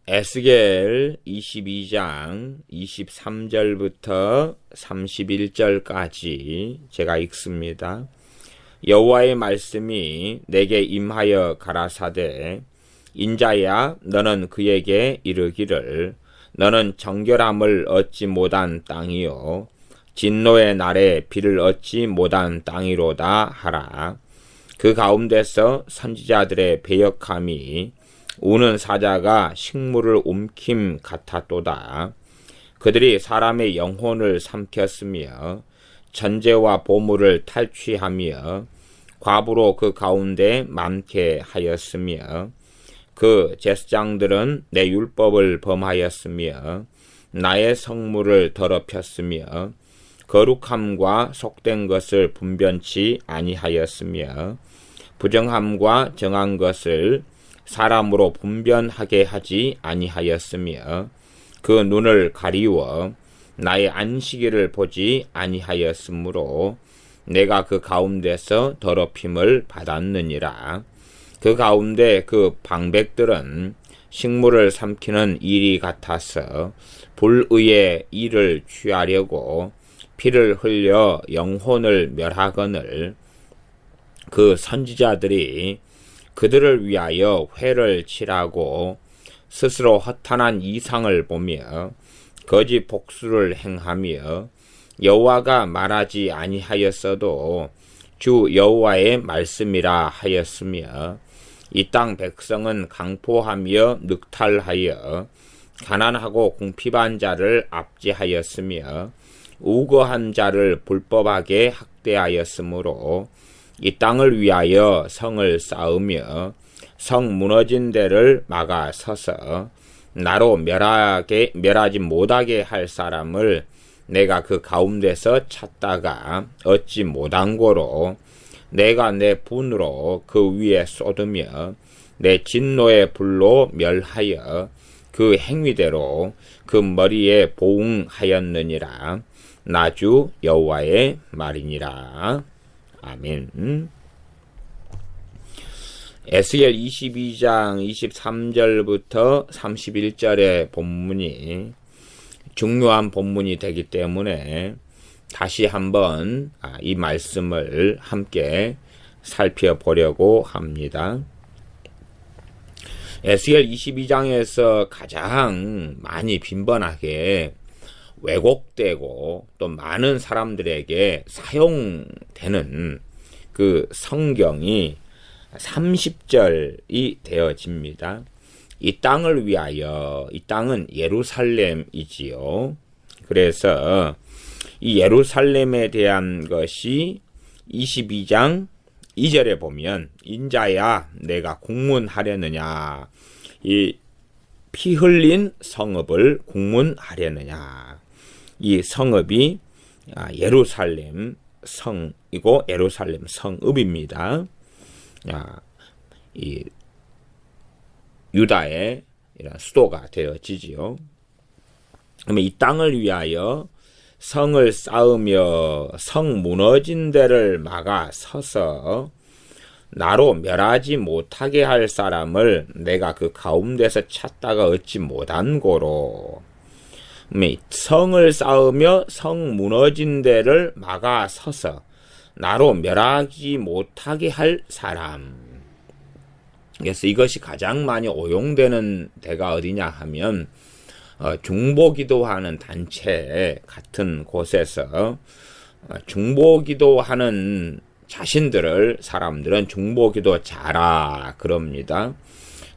에스겔 22장 23절부터 31절까지 제가 읽습니다. 여호와의 말씀이 내게 임하여 가라사대 인자야 너는 그에게 이르기를 너는 정결함을 얻지 못한 땅이요 진노의 날에 비를 얻지 못한 땅이로다 하라. 그 가운데서 선지자들의 배역함이 우는 사자가 식물을 옮김 같았도다. 그들이 사람의 영혼을 삼켰으며 전제와 보물을 탈취하며 과부로 그 가운데 많게 하였으며 그 제사장들은 내 율법을 범하였으며 나의 성물을 더럽혔으며 거룩함과 속된 것을 분변치 아니하였으며 부정함과 정한 것을 사람으로 분변하게 하지 아니하였으며 그 눈을 가리워 나의 안식일을 보지 아니하였으므로 내가 그 가운데서 더럽힘을 받았느니라. 그 가운데 그 방백들은 식물을 삼키는 일이 같아서 불의의 일을 취하려고 피를 흘려 영혼을 멸하거늘 그 선지자들이 그들을 위하여 회를 치라고 스스로 허탄한 이상을 보며 거짓 복수를 행하며 여호와가 말하지 아니하였어도 주 여호와의 말씀이라 하였으며 이 땅 백성은 강포하며 늑탈하여 가난하고 궁핍한 자를 압제하였으며 우거한 자를 불법하게 학대하였으므로 이 땅을 위하여 성을 쌓으며 성 무너진 데를 막아 서서 나로 멸하지 못하게 할 사람을 내가 그 가운데서 찾다가 얻지 못한 고로 내가 내 분으로 그 위에 쏟으며 내 진노의 불로 멸하여 그 행위대로 그 머리에 보응하였느니라. 나 주 여호와의 말이니라. 아멘. 에스겔 22장 23절부터 31절의 본문이 중요한 본문이 되기 때문에 다시 한번 이 말씀을 함께 살펴보려고 합니다. 에스겔 22장에서 가장 많이 빈번하게 왜곡되고 또 많은 사람들에게 사용되는 그 성경이 30절이 되어집니다. 이 땅을 위하여, 이 땅은 예루살렘이지요. 그래서 이 예루살렘에 대한 것이 22장 2절에 보면 인자야 내가 공문하려느냐, 이 피 흘린 성읍을 공문하려느냐. 이 성읍이 예루살렘 성이고 예루살렘 성읍입니다. 이 유다의 이런 수도가 되어지지요. 그러면 이 땅을 위하여 성을 쌓으며 성 무너진 데를 막아 서서 나로 멸하지 못하게 할 사람을 내가 그 가운데서 찾다가 얻지 못한 고로 성을 쌓으며 성 무너진 데를 막아 서서 나로 멸하지 못하게 할 사람. 그래서 이것이 가장 많이 오용되는 데가 어디냐 하면 중보기도하는 단체 같은 곳에서 중보기도하는 자신들을 사람들은 중보기도 자라 그럽니다.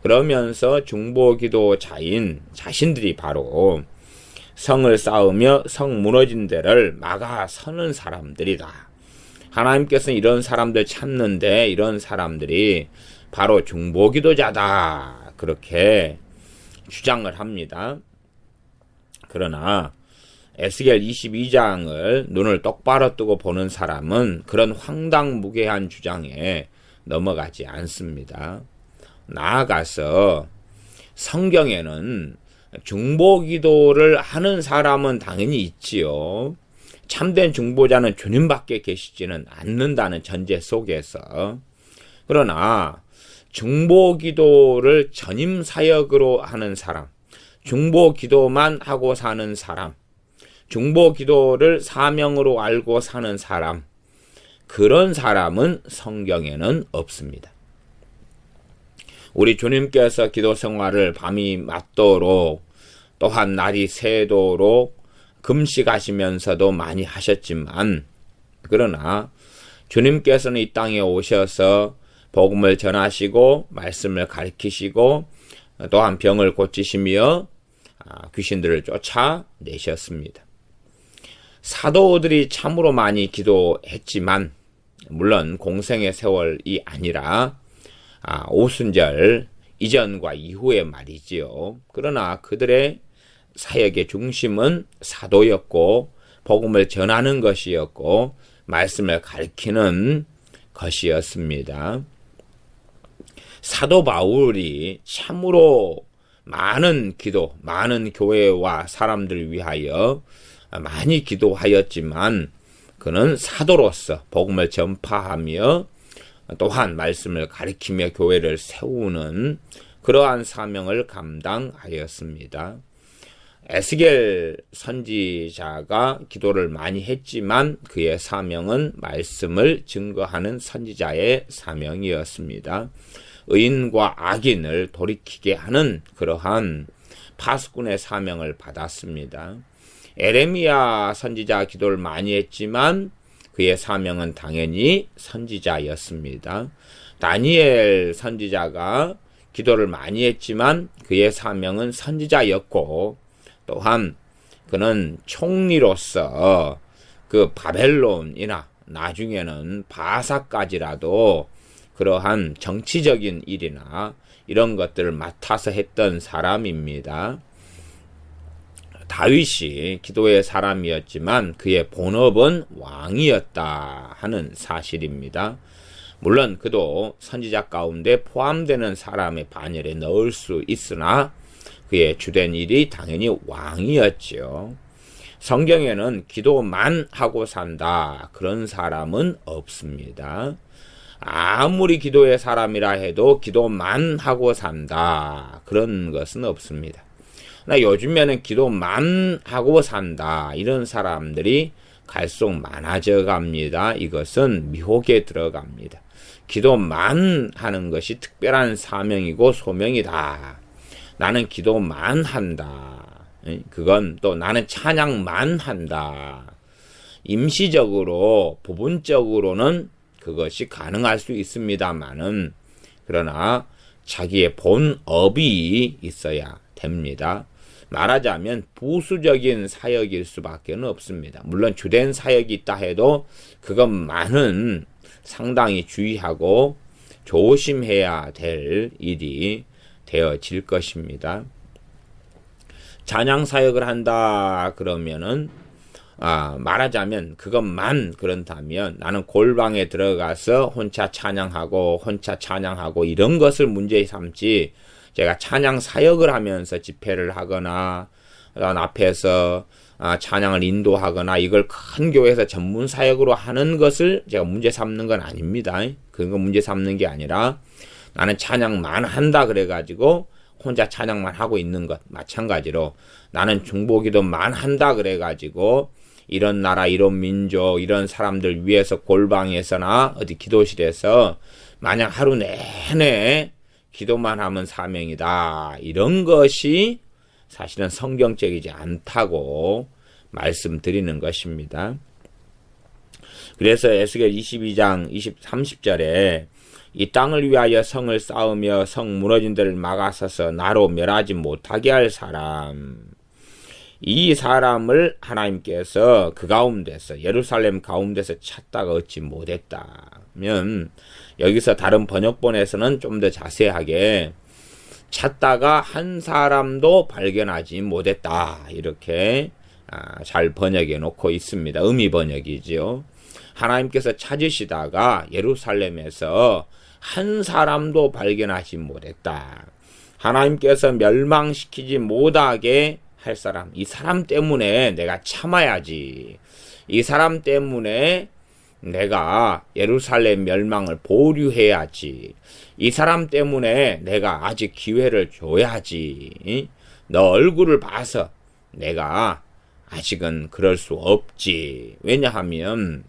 그러면서 중보기도자인 자신들이 바로 성을 쌓으며 성 무너진 데를 막아 서는 사람들이다. 하나님께서는 이런 사람들 찾는데 이런 사람들이 바로 중보기도자다. 그렇게 주장을 합니다. 그러나 에스겔 22장을 눈을 똑바로 뜨고 보는 사람은 그런 황당무계한 주장에 넘어가지 않습니다. 나아가서 성경에는 중보기도를 하는 사람은 당연히 있지요. 참된 중보자는 주님밖에 계시지는 않는다는 전제 속에서. 그러나 중보기도를 전임사역으로 하는 사람, 중보 기도만 하고 사는 사람, 중보 기도를 사명으로 알고 사는 사람, 그런 사람은 성경에는 없습니다. 우리 주님께서 기도 생활을 밤이 맞도록 또한 날이 새도록 금식하시면서도 많이 하셨지만, 그러나 주님께서는 이 땅에 오셔서 복음을 전하시고 말씀을 가르치시고 또한 병을 고치시며 귀신들을 쫓아내셨습니다. 사도들이 참으로 많이 기도했지만, 물론 공생의 세월이 아니라 오순절 이전과 이후의 말이지요. 그러나 그들의 사역의 중심은 사도였고 복음을 전하는 것이었고 말씀을 가르치는 것이었습니다. 사도 바울이 참으로 많은 기도, 많은 교회와 사람들을 위하여 많이 기도하였지만 그는 사도로서 복음을 전파하며 또한 말씀을 가르치며 교회를 세우는 그러한 사명을 감당하였습니다. 에스겔 선지자가 기도를 많이 했지만 그의 사명은 말씀을 증거하는 선지자의 사명이었습니다. 의인과 악인을 돌이키게 하는 그러한 파수꾼의 사명을 받았습니다. 에레미야 선지자 기도를 많이 했지만 그의 사명은 당연히 선지자였습니다. 다니엘 선지자가 기도를 많이 했지만 그의 사명은 선지자였고 또한 그는 총리로서 그 바벨론이나 나중에는 바사까지라도 그러한 정치적인 일이나 이런 것들을 맡아서 했던 사람입니다. 다윗이 기도의 사람이었지만 그의 본업은 왕이었다 하는 사실입니다. 물론 그도 선지자 가운데 포함되는 사람의 반열에 넣을 수 있으나 그의 주된 일이 당연히 왕이었죠. 성경에는 기도만 하고 산다 그런 사람은 없습니다. 아무리 기도의 사람이라 해도 기도만 하고 산다 그런 것은 없습니다. 나 요즘에는 기도만 하고 산다 이런 사람들이 갈수록 많아져 갑니다. 이것은 미혹에 들어갑니다. 기도만 하는 것이 특별한 사명이고 소명이다. 나는 기도만 한다. 그건 또 나는 찬양만 한다. 임시적으로 부분적으로는 그것이 가능할 수 있습니다만은 그러나 자기의 본업이 있어야 됩니다. 말하자면 부수적인 사역일 수밖에 없습니다. 물론 주된 사역이 있다 해도 그것만은 상당히 주의하고 조심해야 될 일이 되어질 것입니다. 찬양 사역을 한다 그러면은 말하자면 그것만 그런다면 나는 골방에 들어가서 혼자 찬양하고 이런 것을 문제 삼지 제가 찬양 사역을 하면서 집회를 하거나 앞에서 찬양을 인도하거나 이걸 큰 교회에서 전문 사역으로 하는 것을 제가 문제 삼는 건 아닙니다. 그건 문제 삼는 게 아니라 나는 찬양만 한다 그래가지고 혼자 찬양만 하고 있는 것 마찬가지로 나는 중보기도만 한다 그래가지고 이런 나라 이런 민족 이런 사람들 위해서 골방에서나 어디 기도실에서 마냥 하루 내내 기도만 하면 사명이다 이런 것이 사실은 성경적이지 않다고 말씀드리는 것입니다. 그래서 에스겔 22장 30절에 이 땅을 위하여 성을 쌓으며 성 무너진 데를 막아서서 나로 멸하지 못하게 할 사람, 이 사람을 하나님께서 그 가운데서 예루살렘 가운데서 찾다가 얻지 못했다면 여기서 다른 번역본에서는 좀 더 자세하게 찾다가 한 사람도 발견하지 못했다 이렇게 잘 번역해 놓고 있습니다. 의미 번역이지요. 하나님께서 찾으시다가 예루살렘에서 한 사람도 발견하지 못했다. 하나님께서 멸망시키지 못하게 할 사람, 이 사람 때문에 내가 참아야지. 이 사람 때문에 내가 예루살렘 멸망을 보류해야지. 이 사람 때문에 내가 아직 기회를 줘야지. 너 얼굴을 봐서 내가 아직은 그럴 수 없지. 왜냐하면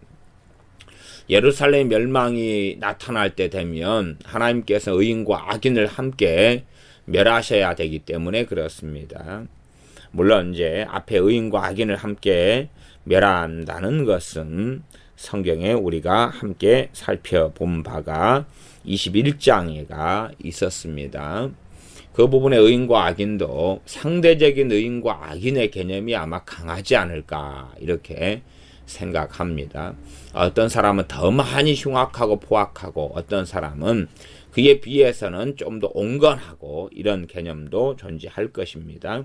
예루살렘 멸망이 나타날 때 되면 하나님께서 의인과 악인을 함께 멸하셔야 되기 때문에 그렇습니다. 물론 이제 앞에 의인과 악인을 함께 멸한다는 것은 성경에 우리가 함께 살펴본 바가 21장에가 있었습니다. 그 부분의 의인과 악인도 상대적인 의인과 악인의 개념이 아마 강하지 않을까 이렇게 생각합니다. 어떤 사람은 더 많이 흉악하고 포악하고 어떤 사람은 그에 비해서는 좀 더 온건하고 이런 개념도 존재할 것입니다.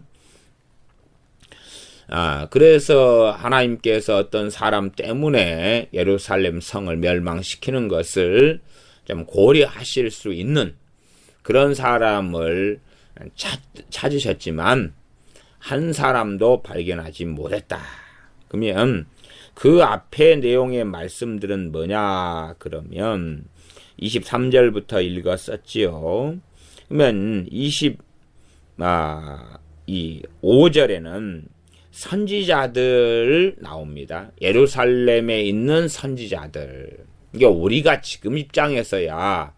그래서 하나님께서 어떤 사람 때문에 예루살렘 성을 멸망시키는 것을 좀 고려하실 수 있는 그런 사람을 찾으셨지만 한 사람도 발견하지 못했다. 그러면 그 앞에 내용의 말씀들은 뭐냐 그러면 23절부터 읽었었지요. 그러면 25절에는 선지자들 나옵니다. 예루살렘에 있는 선지자들. 이게 우리가 지금 입장에서야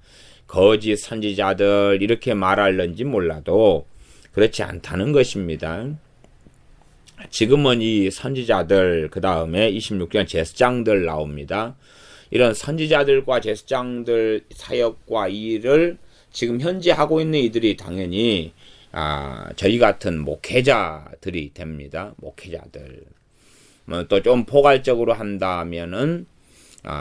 거짓 선지자들 이렇게 말할는지 몰라도 그렇지 않다는 것입니다. 지금은 이 선지자들 그 다음에 26절 제사장들 나옵니다. 이런 선지자들과 제사장들 사역과 일을 지금 현재 하고 있는 이들이 당연히 저희 같은 목회자들이 됩니다. 목회자들. 또 좀 포괄적으로 한다면은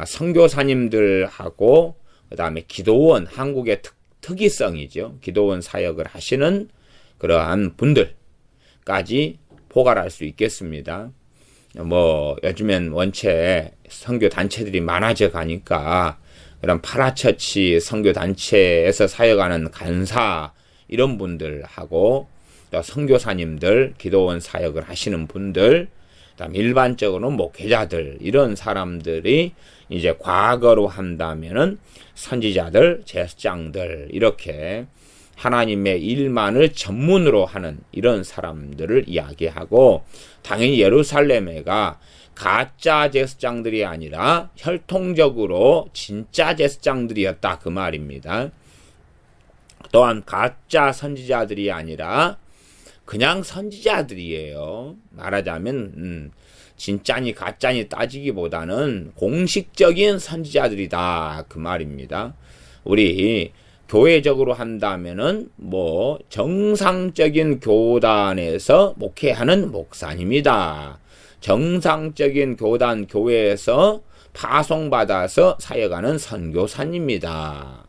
선교사님들하고 그 다음에 기도원, 한국의 특이성이죠. 기도원 사역을 하시는 그러한 분들까지 포괄할 수 있겠습니다. 요즘엔 원체 선교 단체들이 많아져 가니까 그런 파라처치 선교 단체에서 사역하는 간사 이런 분들하고 또 선교사님들, 기도원 사역을 하시는 분들, 그다음 일반적으로는 목회자들 이런 사람들이 이제 과거로 한다면은 선지자들, 제사장들 이렇게 하나님의 일만을 전문으로 하는 이런 사람들을 이야기하고 당연히 예루살렘에가 가짜 제사장들이 아니라 혈통적으로 진짜 제사장들이었다 그 말입니다. 또한 가짜 선지자들이 아니라 그냥 선지자들이에요. 말하자면 진짜니 가짜니 따지기보다는 공식적인 선지자들이다 그 말입니다. 우리 교회적으로 한다면은 정상적인 교단에서 목회하는 목사님이다. 정상적인 교단 교회에서 파송받아서 사역하는 선교사님이다.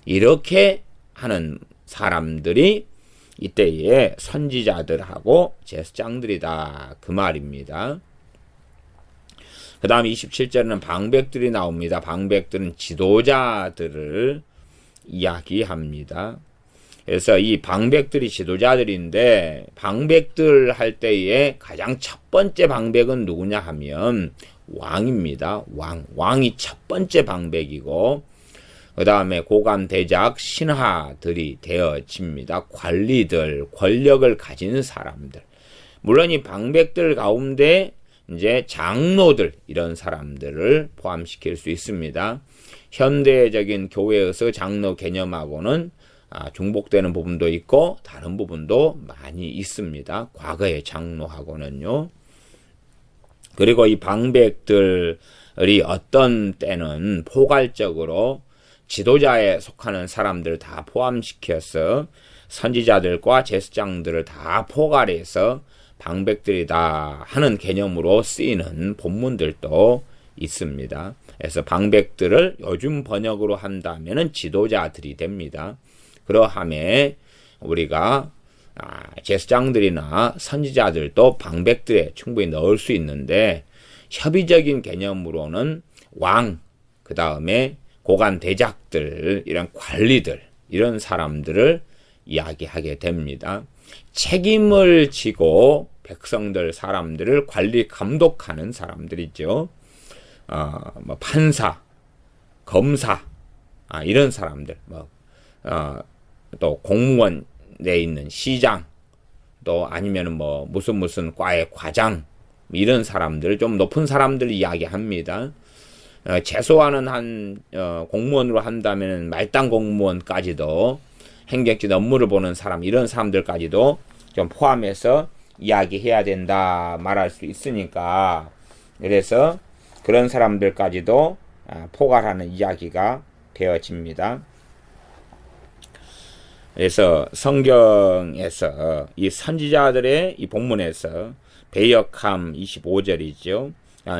이렇게 하는 사람들이 이때의 선지자들하고 제사장들이다 그 말입니다. 그 다음 27절에는 방백들이 나옵니다. 방백들은 지도자들을 이야기합니다. 그래서 이 방백들이 지도자들인데 방백들 할 때에 가장 첫 번째 방백은 누구냐 하면 왕입니다. 왕이 첫 번째 방백이고 그 다음에 고관, 대작, 신하들이 되어집니다. 관리들, 권력을 가진 사람들. 물론 이 방백들 가운데 이제 장로들 이런 사람들을 포함시킬 수 있습니다. 현대적인 교회에서 장로 개념하고는 중복되는 부분도 있고 다른 부분도 많이 있습니다. 과거의 장로하고는요. 그리고 이 방백들이 어떤 때는 포괄적으로 지도자에 속하는 사람들을 다 포함시켜서 선지자들과 제사장들을 다 포괄해서 방백들이다 하는 개념으로 쓰이는 본문들도 있습니다. 그래서 방백들을 요즘 번역으로 한다면 지도자들이 됩니다. 그러함에 우리가 제사장들이나 선지자들도 방백들에 충분히 넣을 수 있는데 협의적인 개념으로는 왕, 그 다음에 고관 대작들, 이런 관리들, 이런 사람들을 이야기하게 됩니다. 책임을 지고 백성들, 사람들을 관리, 감독하는 사람들이죠. 뭐 판사, 검사, 이런 사람들, 또 공무원에 있는 시장, 또 아니면은 뭐 무슨 과의 과장, 이런 사람들, 좀 높은 사람들 이야기합니다. 최소한은 공무원으로 한다면 말단 공무원까지도, 행정직 업무를 보는 사람, 이런 사람들까지도 좀 포함해서 이야기해야 된다 말할 수 있으니까, 그래서 그런 사람들까지도 포괄하는 이야기가 되어집니다. 그래서 성경에서 이 선지자들의 이 본문에서 배역함 25절이죠.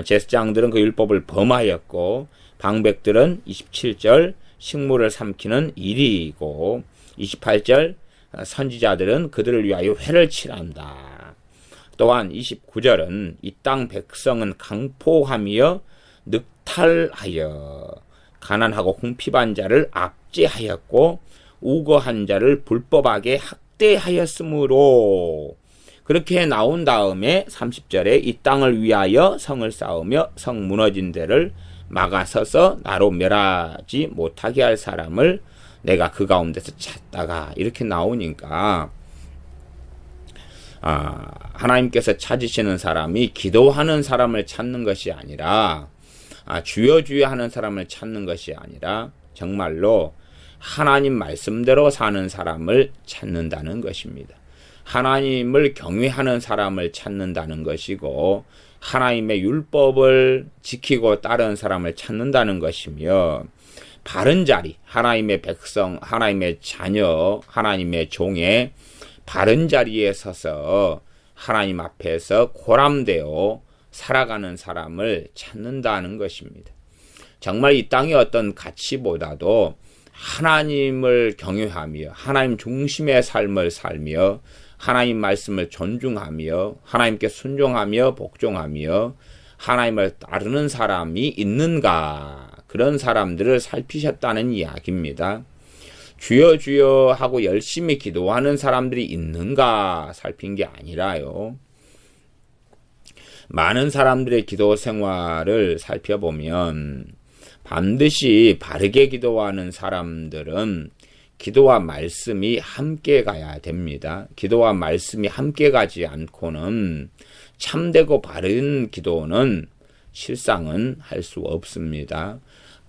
제사장들은 그 율법을 범하였고 방백들은 27절 식물을 삼키는 일이고 28절 선지자들은 그들을 위하여 회를 칠한다. 또한 29절은 이 땅 백성은 강포하며 늑탈하여 가난하고 궁핍한 자를 압제하였고 우거한 자를 불법하게 학대하였으므로, 그렇게 나온 다음에 30절에 이 땅을 위하여 성을 쌓으며 성 무너진 데를 막아서서 나로 멸하지 못하게 할 사람을 내가 그 가운데서 찾다가, 이렇게 나오니까 하나님께서 찾으시는 사람이 기도하는 사람을 찾는 것이 아니라, 주여 주여 하는 사람을 찾는 것이 아니라 정말로 하나님 말씀대로 사는 사람을 찾는다는 것입니다. 하나님을 경외하는 사람을 찾는다는 것이고, 하나님의 율법을 지키고 따르는 사람을 찾는다는 것이며, 바른 자리, 하나님의 백성, 하나님의 자녀, 하나님의 종의 바른 자리에 서서 하나님 앞에서 고람되어 살아가는 사람을 찾는다는 것입니다. 정말 이 땅의 어떤 가치보다도 하나님을 경외하며 하나님 중심의 삶을 살며 하나님 말씀을 존중하며 하나님께 순종하며 복종하며 하나님을 따르는 사람이 있는가, 그런 사람들을 살피셨다는 이야기입니다. 주여 주여 하고 열심히 기도하는 사람들이 있는가 살핀 게 아니라요. 많은 사람들의 기도 생활을 살펴보면 반드시 바르게 기도하는 사람들은 기도와 말씀이 함께 가야 됩니다. 기도와 말씀이 함께 가지 않고는 참되고 바른 기도는 실상은 할 수 없습니다.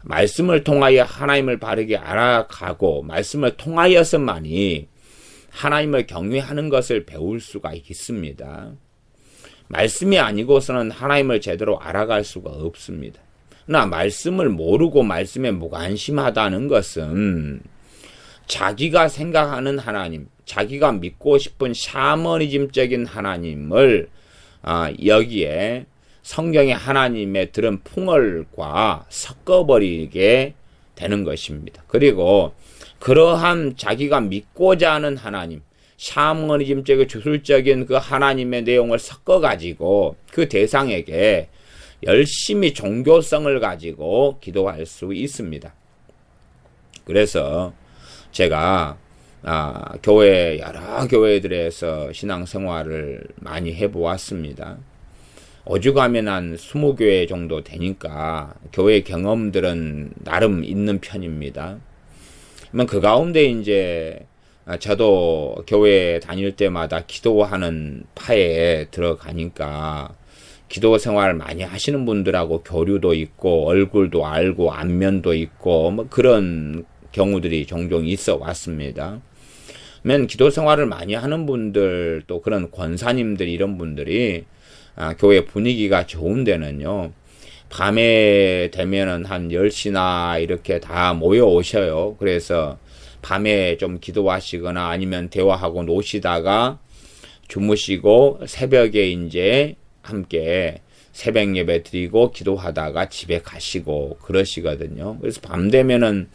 말씀을 통하여 하나님을 바르게 알아가고 말씀을 통하여서만이 하나님을 경외하는 것을 배울 수가 있습니다. 말씀이 아니고서는 하나님을 제대로 알아갈 수가 없습니다. 그러나 말씀을 모르고 말씀에 무관심하다는 것은 자기가 생각하는 하나님, 자기가 믿고 싶은 샤머니즘적인 하나님을 여기에 성경의 하나님의 들은 풍월과 섞어버리게 되는 것입니다. 그리고 그러한 자기가 믿고자 하는 하나님, 샤머니즘적인 주술적인 그 하나님의 내용을 섞어가지고 그 대상에게 열심히 종교성을 가지고 기도할 수 있습니다. 그래서 제가 교회 여러 교회들에서 신앙생활을 많이 해보았습니다. 오죽하면 한 20교회 정도 되니까 교회 경험들은 나름 있는 편입니다. 그 가운데 이제 저도 교회 다닐 때마다 기도하는 파에 들어가니까 기도 생활 많이 하시는 분들하고 교류도 있고 얼굴도 알고 안면도 있고 뭐 그런 경우들이 종종 있어 왔습니다. 기도 생활을 많이 하는 분들, 또 그런 권사님들, 이런 분들이 교회 분위기가 좋은 데는요, 밤에 되면은 한 10시나 이렇게 다 모여 오셔요. 그래서 밤에 좀 기도하시거나 아니면 대화하고 노시다가 주무시고 새벽에 이제 함께 새벽 예배 드리고 기도하다가 집에 가시고 그러시거든요. 그래서 밤 되면은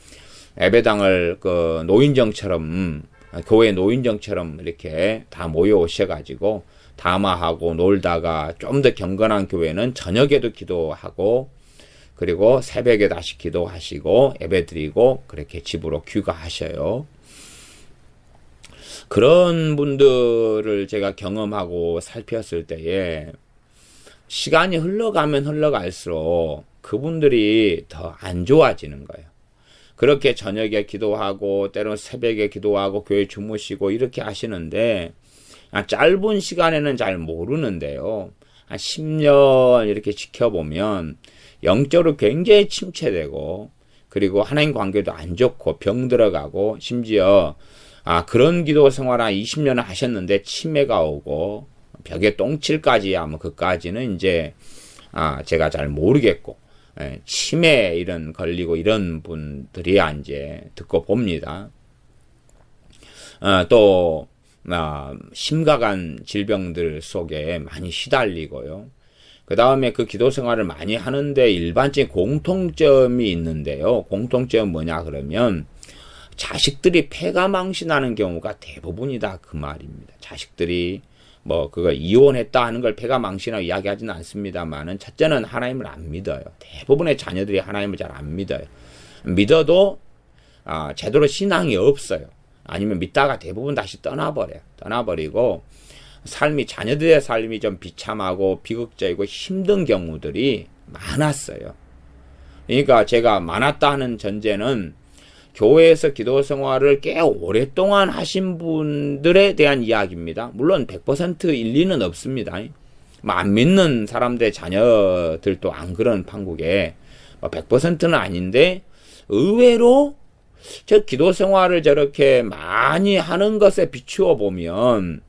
예배당을 그 노인정처럼, 교회 노인정처럼 이렇게 다 모여 오셔가지고 담화하고 놀다가 좀 더 경건한 교회는 저녁에도 기도하고 그리고 새벽에 다시 기도하시고 예배 드리고 그렇게 집으로 귀가하셔요. 그런 분들을 제가 경험하고 살폈을 때에 시간이 흘러가면 흘러갈수록 그분들이 더 안 좋아지는 거예요. 그렇게 저녁에 기도하고 때로는 새벽에 기도하고 교회 주무시고 이렇게 하시는데 짧은 시간에는 잘 모르는데요. 한 10년 이렇게 지켜보면 영적으로 굉장히 침체되고 그리고 하나님 관계도 안 좋고 병 들어가고 심지어 그런 기도 생활 한 20년을 하셨는데 치매가 오고 벽에 똥칠까지 하면 그까지는 이제 제가 잘 모르겠고 치매 이런 걸리고 이런 분들이야 이제 듣고 봅니다. 또 심각한 질병들 속에 많이 시달리고요. 그 다음에 그 기도 생활을 많이 하는데 일반적인 공통점이 있는데요. 공통점은 뭐냐 그러면 자식들이 폐가 망신하는 경우가 대부분이다 그 말입니다. 자식들이 그거 이혼했다 하는 걸 폐가 망신하고 이야기하지는 않습니다만은 첫째는 하나님을 안 믿어요. 대부분의 자녀들이 하나님을 잘 안 믿어요. 믿어도 제대로 신앙이 없어요. 아니면 믿다가 대부분 다시 떠나버려요. 떠나버리고 자녀들의 삶이 좀 비참하고 비극적이고 힘든 경우들이 많았어요. 그러니까 제가 많았다 하는 전제는 교회에서 기도 생활을 꽤 오랫동안 하신 분들에 대한 이야기입니다. 물론 100% 일리는 없습니다. 안 믿는 사람들의 자녀들도 안 그런 판국에 100%는 아닌데 의외로 저 기도 생활을 저렇게 많이 하는 것에 비추어 보면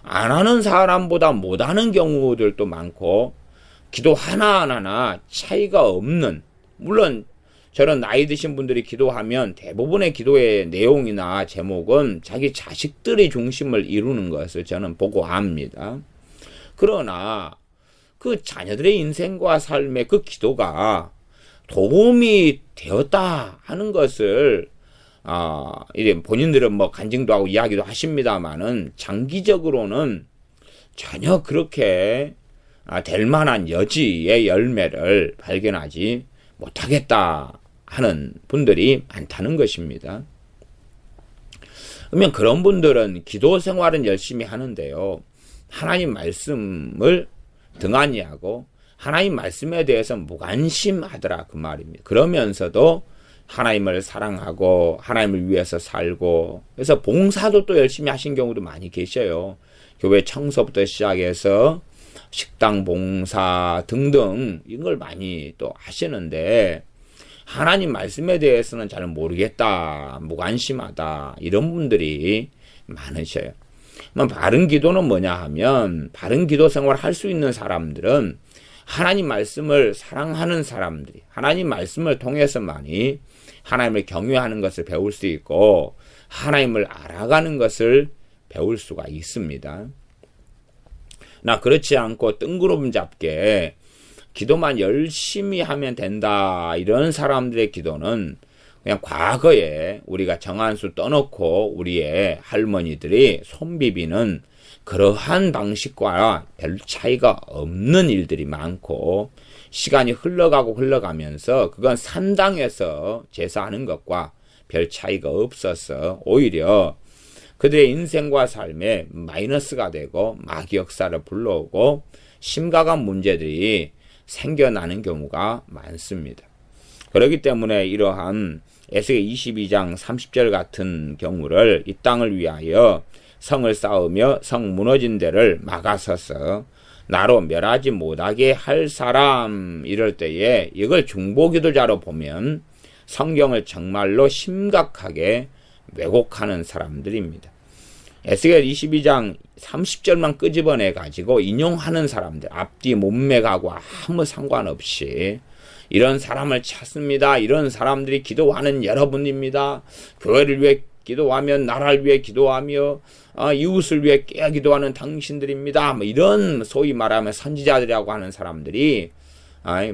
안 하는 사람보다 못하는 경우들도 많고 기도 하나하나 차이가 없는, 물론 저런 나이 드신 분들이 기도하면 대부분의 기도의 내용이나 제목은 자기 자식들이 중심을 이루는 것을 저는 보고 압니다. 그러나 그 자녀들의 인생과 삶에 그 기도가 도움이 되었다 하는 것을 이제 본인들은 간증도 하고 이야기도 하십니다만은 장기적으로는 전혀 그렇게 될 만한 여지의 열매를 발견하지 못하겠다 하는 분들이 많다는 것입니다. 그러면 그런 분들은 기도 생활은 열심히 하는데요. 하나님 말씀을 등한히 하고 하나님 말씀에 대해서 무관심하더라 그 말입니다. 그러면서도 하나님을 사랑하고 하나님을 위해서 살고, 그래서 봉사도 또 열심히 하신 경우도 많이 계셔요. 교회 청소부터 시작해서 식당 봉사 등등 이걸 많이 또 하시는데 하나님 말씀에 대해서는 잘 모르겠다, 무관심하다 이런 분들이 많으셔요. 바른 기도는 뭐냐 하면 바른 기도 생활을 할 수 있는 사람들은 하나님 말씀을 사랑하는 사람들이 하나님 말씀을 통해서만이 하나님을 경외하는 것을 배울 수 있고 하나님을 알아가는 것을 배울 수가 있습니다. 그렇지 않고 뜬구름 잡게 기도만 열심히 하면 된다 이런 사람들의 기도는 그냥 과거에 우리가 정한수 떠놓고 우리의 할머니들이 손비비는 그러한 방식과 별 차이가 없는 일들이 많고 시간이 흘러가면서 그건 산당에서 제사하는 것과 별 차이가 없어서 오히려 그들의 인생과 삶에 마이너스가 되고 마귀 역사를 불러오고 심각한 문제들이 생겨나는 경우가 많습니다. 그렇기 때문에 이러한 에스겔 22장 30절 같은 경우를 이 땅을 위하여 성을 쌓으며 성 무너진 데를 막아서서 나로 멸하지 못하게 할 사람 이럴 때에 이걸 중보기도자로 보면 성경을 정말로 심각하게 왜곡하는 사람들입니다. 에스겔 22장 30절만 끄집어내 가지고 인용하는 사람들, 앞뒤 몸매하고 아무 상관없이 이런 사람을 찾습니다. 이런 사람들이 기도하는 여러분입니다. 교회를 위해 기도하면 나라를 위해 기도하며 이웃을 위해 깨어 기도하는 당신들입니다. 이런 소위 말하면 선지자들이라고 하는 사람들이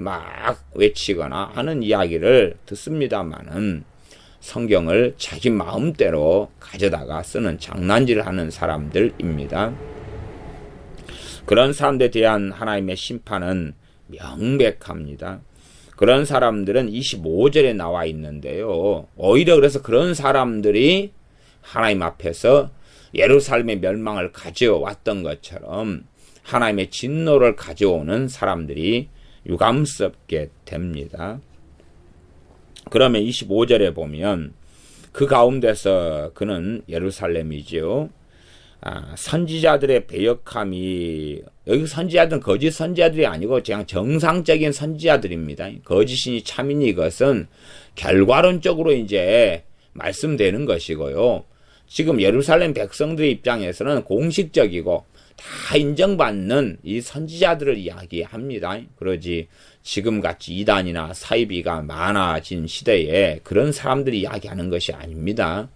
막 외치거나 하는 이야기를 듣습니다만은 성경을 자기 마음대로 가져다가 쓰는 장난질을 하는 사람들입니다. 그런 사람들에 대한 하나님의 심판은 명백합니다. 그런 사람들은 25절에 나와 있는데요. 오히려 그래서 그런 사람들이 하나님 앞에서 예루살렘의 멸망을 가져왔던 것처럼 하나님의 진노를 가져오는 사람들이 유감스럽게 됩니다. 그러면 25절에 보면 그 가운데서 그는 예루살렘이죠. 선지자들의 배역함이, 여기 선지자들은 거짓 선지자들이 아니고 그냥 정상적인 선지자들입니다. 거짓이니 참이니 이것은 결과론적으로 이제 말씀되는 것이고요. 지금 예루살렘 백성들의 입장에서는 공식적이고 다 인정받는 이 선지자들을 이야기합니다. 그러지 지금같이 이단이나 사이비가 많아진 시대에 그런 사람들이 이야기하는 것이 아닙니다.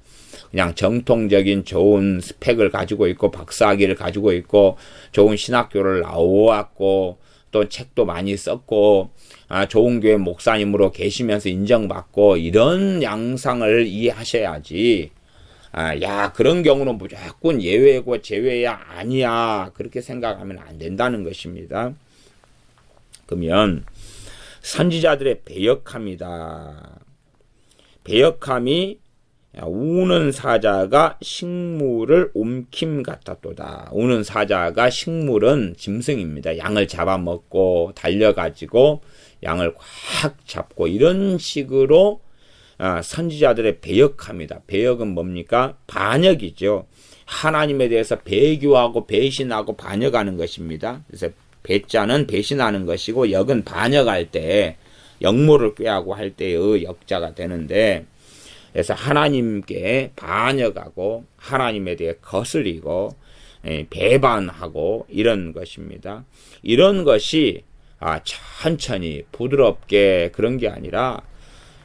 그냥 정통적인 좋은 스펙을 가지고 있고 박사학위를 가지고 있고 좋은 신학교를 나왔고 또 책도 많이 썼고 좋은 교회 목사님으로 계시면서 인정받고 이런 양상을 이해하셔야지. 그런 경우는 무조건 예외고 제외야 아니야 그렇게 생각하면 안 된다는 것입니다. 그러면 선지자들의 배역함이다. 배역함이 우는 사자가 식물을 옮김 같았도다. 우는 사자가 식물은 짐승입니다. 양을 잡아먹고 달려가지고 양을 꽉 잡고 이런 식으로 선지자들의 배역함이다. 배역은 뭡니까? 반역이죠. 하나님에 대해서 배교하고 배신하고 반역하는 것입니다. 그래서 배자는 배신하는 것이고 역은 반역할 때 역모를 꾀하고 할 때의 역자가 되는데, 그래서 하나님께 반역하고 하나님에 대해 거슬리고 배반하고 이런 것입니다. 이런 것이 천천히 부드럽게 그런 게 아니라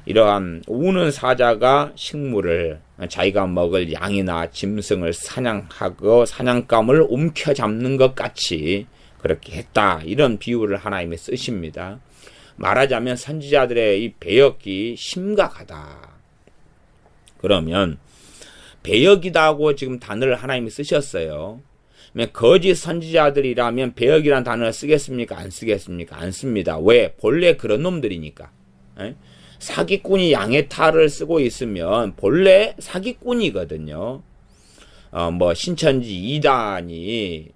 이러한 우는 사자가 식물을 자기가 먹을 양이나 짐승을 사냥하고 사냥감을 움켜잡는 것 같이 그렇게 했다. 이런 비유를 하나님이 쓰십니다. 말하자면 선지자들의 이 배역이 심각하다. 그러면 배역이다고 지금 단어를 하나님이 쓰셨어요. 거짓 선지자들이라면 배역이라는 단어를 쓰겠습니까? 안 쓰겠습니까? 안 씁니다. 왜? 본래 그런 놈들이니까. 사기꾼이 양의 탈을 쓰고 있으면 본래 사기꾼이거든요. 신천지 2단이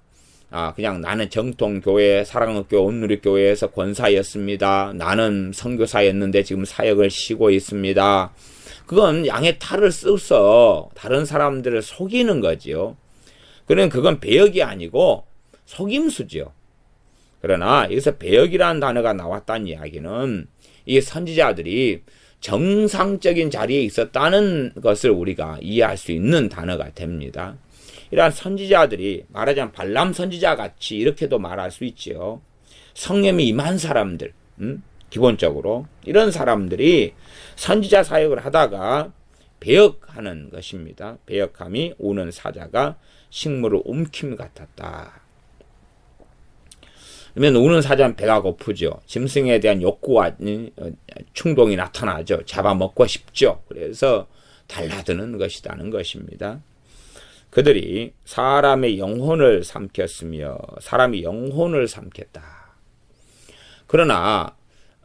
그냥 나는 정통교회 사랑교회 온누리교회에서 권사였습니다. 나는 선교사였는데 지금 사역을 쉬고 있습니다. 그건 양의 탈을 써서 다른 사람들을 속이는 거지요. 그러면 그건 배역이 아니고 속임수죠. 그러나 여기서 배역이라는 단어가 나왔다는 이야기는 이 선지자들이 정상적인 자리에 있었다는 것을 우리가 이해할 수 있는 단어가 됩니다. 이러한 선지자들이 말하자면 발람 선지자 같이 이렇게도 말할 수 있지요. 성령이 임한 사람들, 기본적으로 이런 사람들이 선지자 사역을 하다가 배역하는 것입니다. 배역함이 우는 사자가 식물을 옮김 같았다. 그러면 우는 사자는 배가 고프죠. 짐승에 대한 욕구와 충동이 나타나죠. 잡아먹고 싶죠. 그래서 달라드는 것이라는 것입니다. 그들이 사람의 영혼을 삼켰으며 사람이 영혼을 삼켰다. 그러나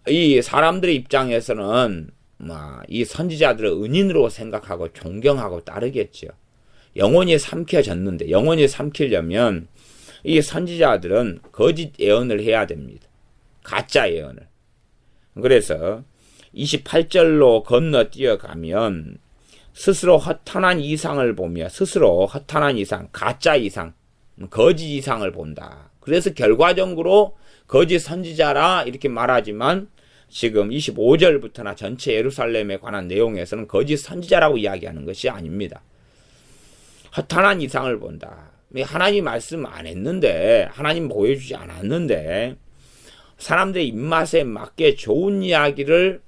이 사람들의 입장에서는 이 선지자들을 은인으로 생각하고 존경하고 따르겠죠. 영혼이 삼켜졌는데 영혼이 삼키려면 이 선지자들은 거짓 예언을 해야 됩니다. 가짜 예언을. 그래서 28절로 건너뛰어가면 스스로 허탄한 이상을 보며 스스로 허탄한 이상, 가짜 이상, 거짓 이상을 본다. 그래서 결과적으로 거짓 선지자라 이렇게 말하지만 지금 25절부터나 전체 예루살렘에 관한 내용에서는 거짓 선지자라고 이야기하는 것이 아닙니다. 허탄한 이상을 본다. 하나님 말씀 안 했는데 하나님 보여주지 않았는데 사람들의 입맛에 맞게 좋은 이야기를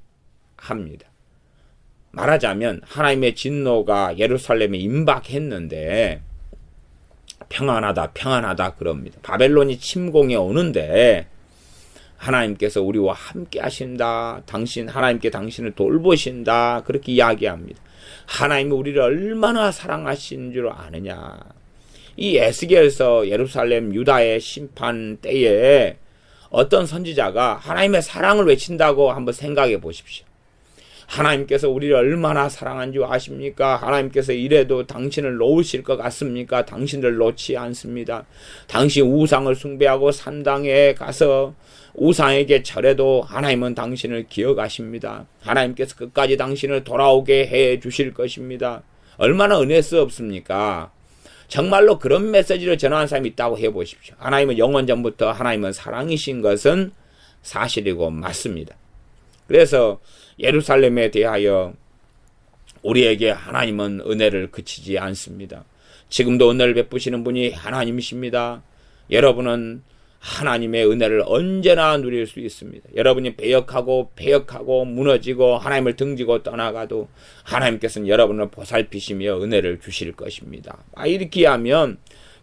합니다. 말하자면 하나님의 진노가 예루살렘에 임박했는데 평안하다 평안하다 그럽니다. 바벨론이 침공해 오는데 하나님께서 우리와 함께 하신다. 하나님께 당신을 돌보신다. 그렇게 이야기합니다. 하나님이 우리를 얼마나 사랑하신 줄 아느냐. 이 에스겔서 예루살렘 유다의 심판 때에 어떤 선지자가 하나님의 사랑을 외친다고 한번 생각해 보십시오. 하나님께서 우리를 얼마나 사랑한 줄 아십니까? 하나님께서 이래도 당신을 놓으실 것 같습니까? 당신을 놓지 않습니다. 당신 우상을 숭배하고 산당에 가서 우상에게 절해도 하나님은 당신을 기억하십니다. 하나님께서 끝까지 당신을 돌아오게 해 주실 것입니다. 얼마나 은혜스럽습니까? 정말로 그런 메시지를 전하는 사람이 있다고 해보십시오. 하나님은 영원전부터 하나님은 사랑이신 것은 사실이고 맞습니다. 그래서 예루살렘에 대하여 우리에게 하나님은 은혜를 그치지 않습니다. 지금도 은혜를 베푸시는 분이 하나님이십니다. 여러분은 하나님의 은혜를 언제나 누릴 수 있습니다. 여러분이 배역하고 무너지고 하나님을 등지고 떠나가도 하나님께서는 여러분을 보살피시며 은혜를 주실 것입니다. 이렇게 하면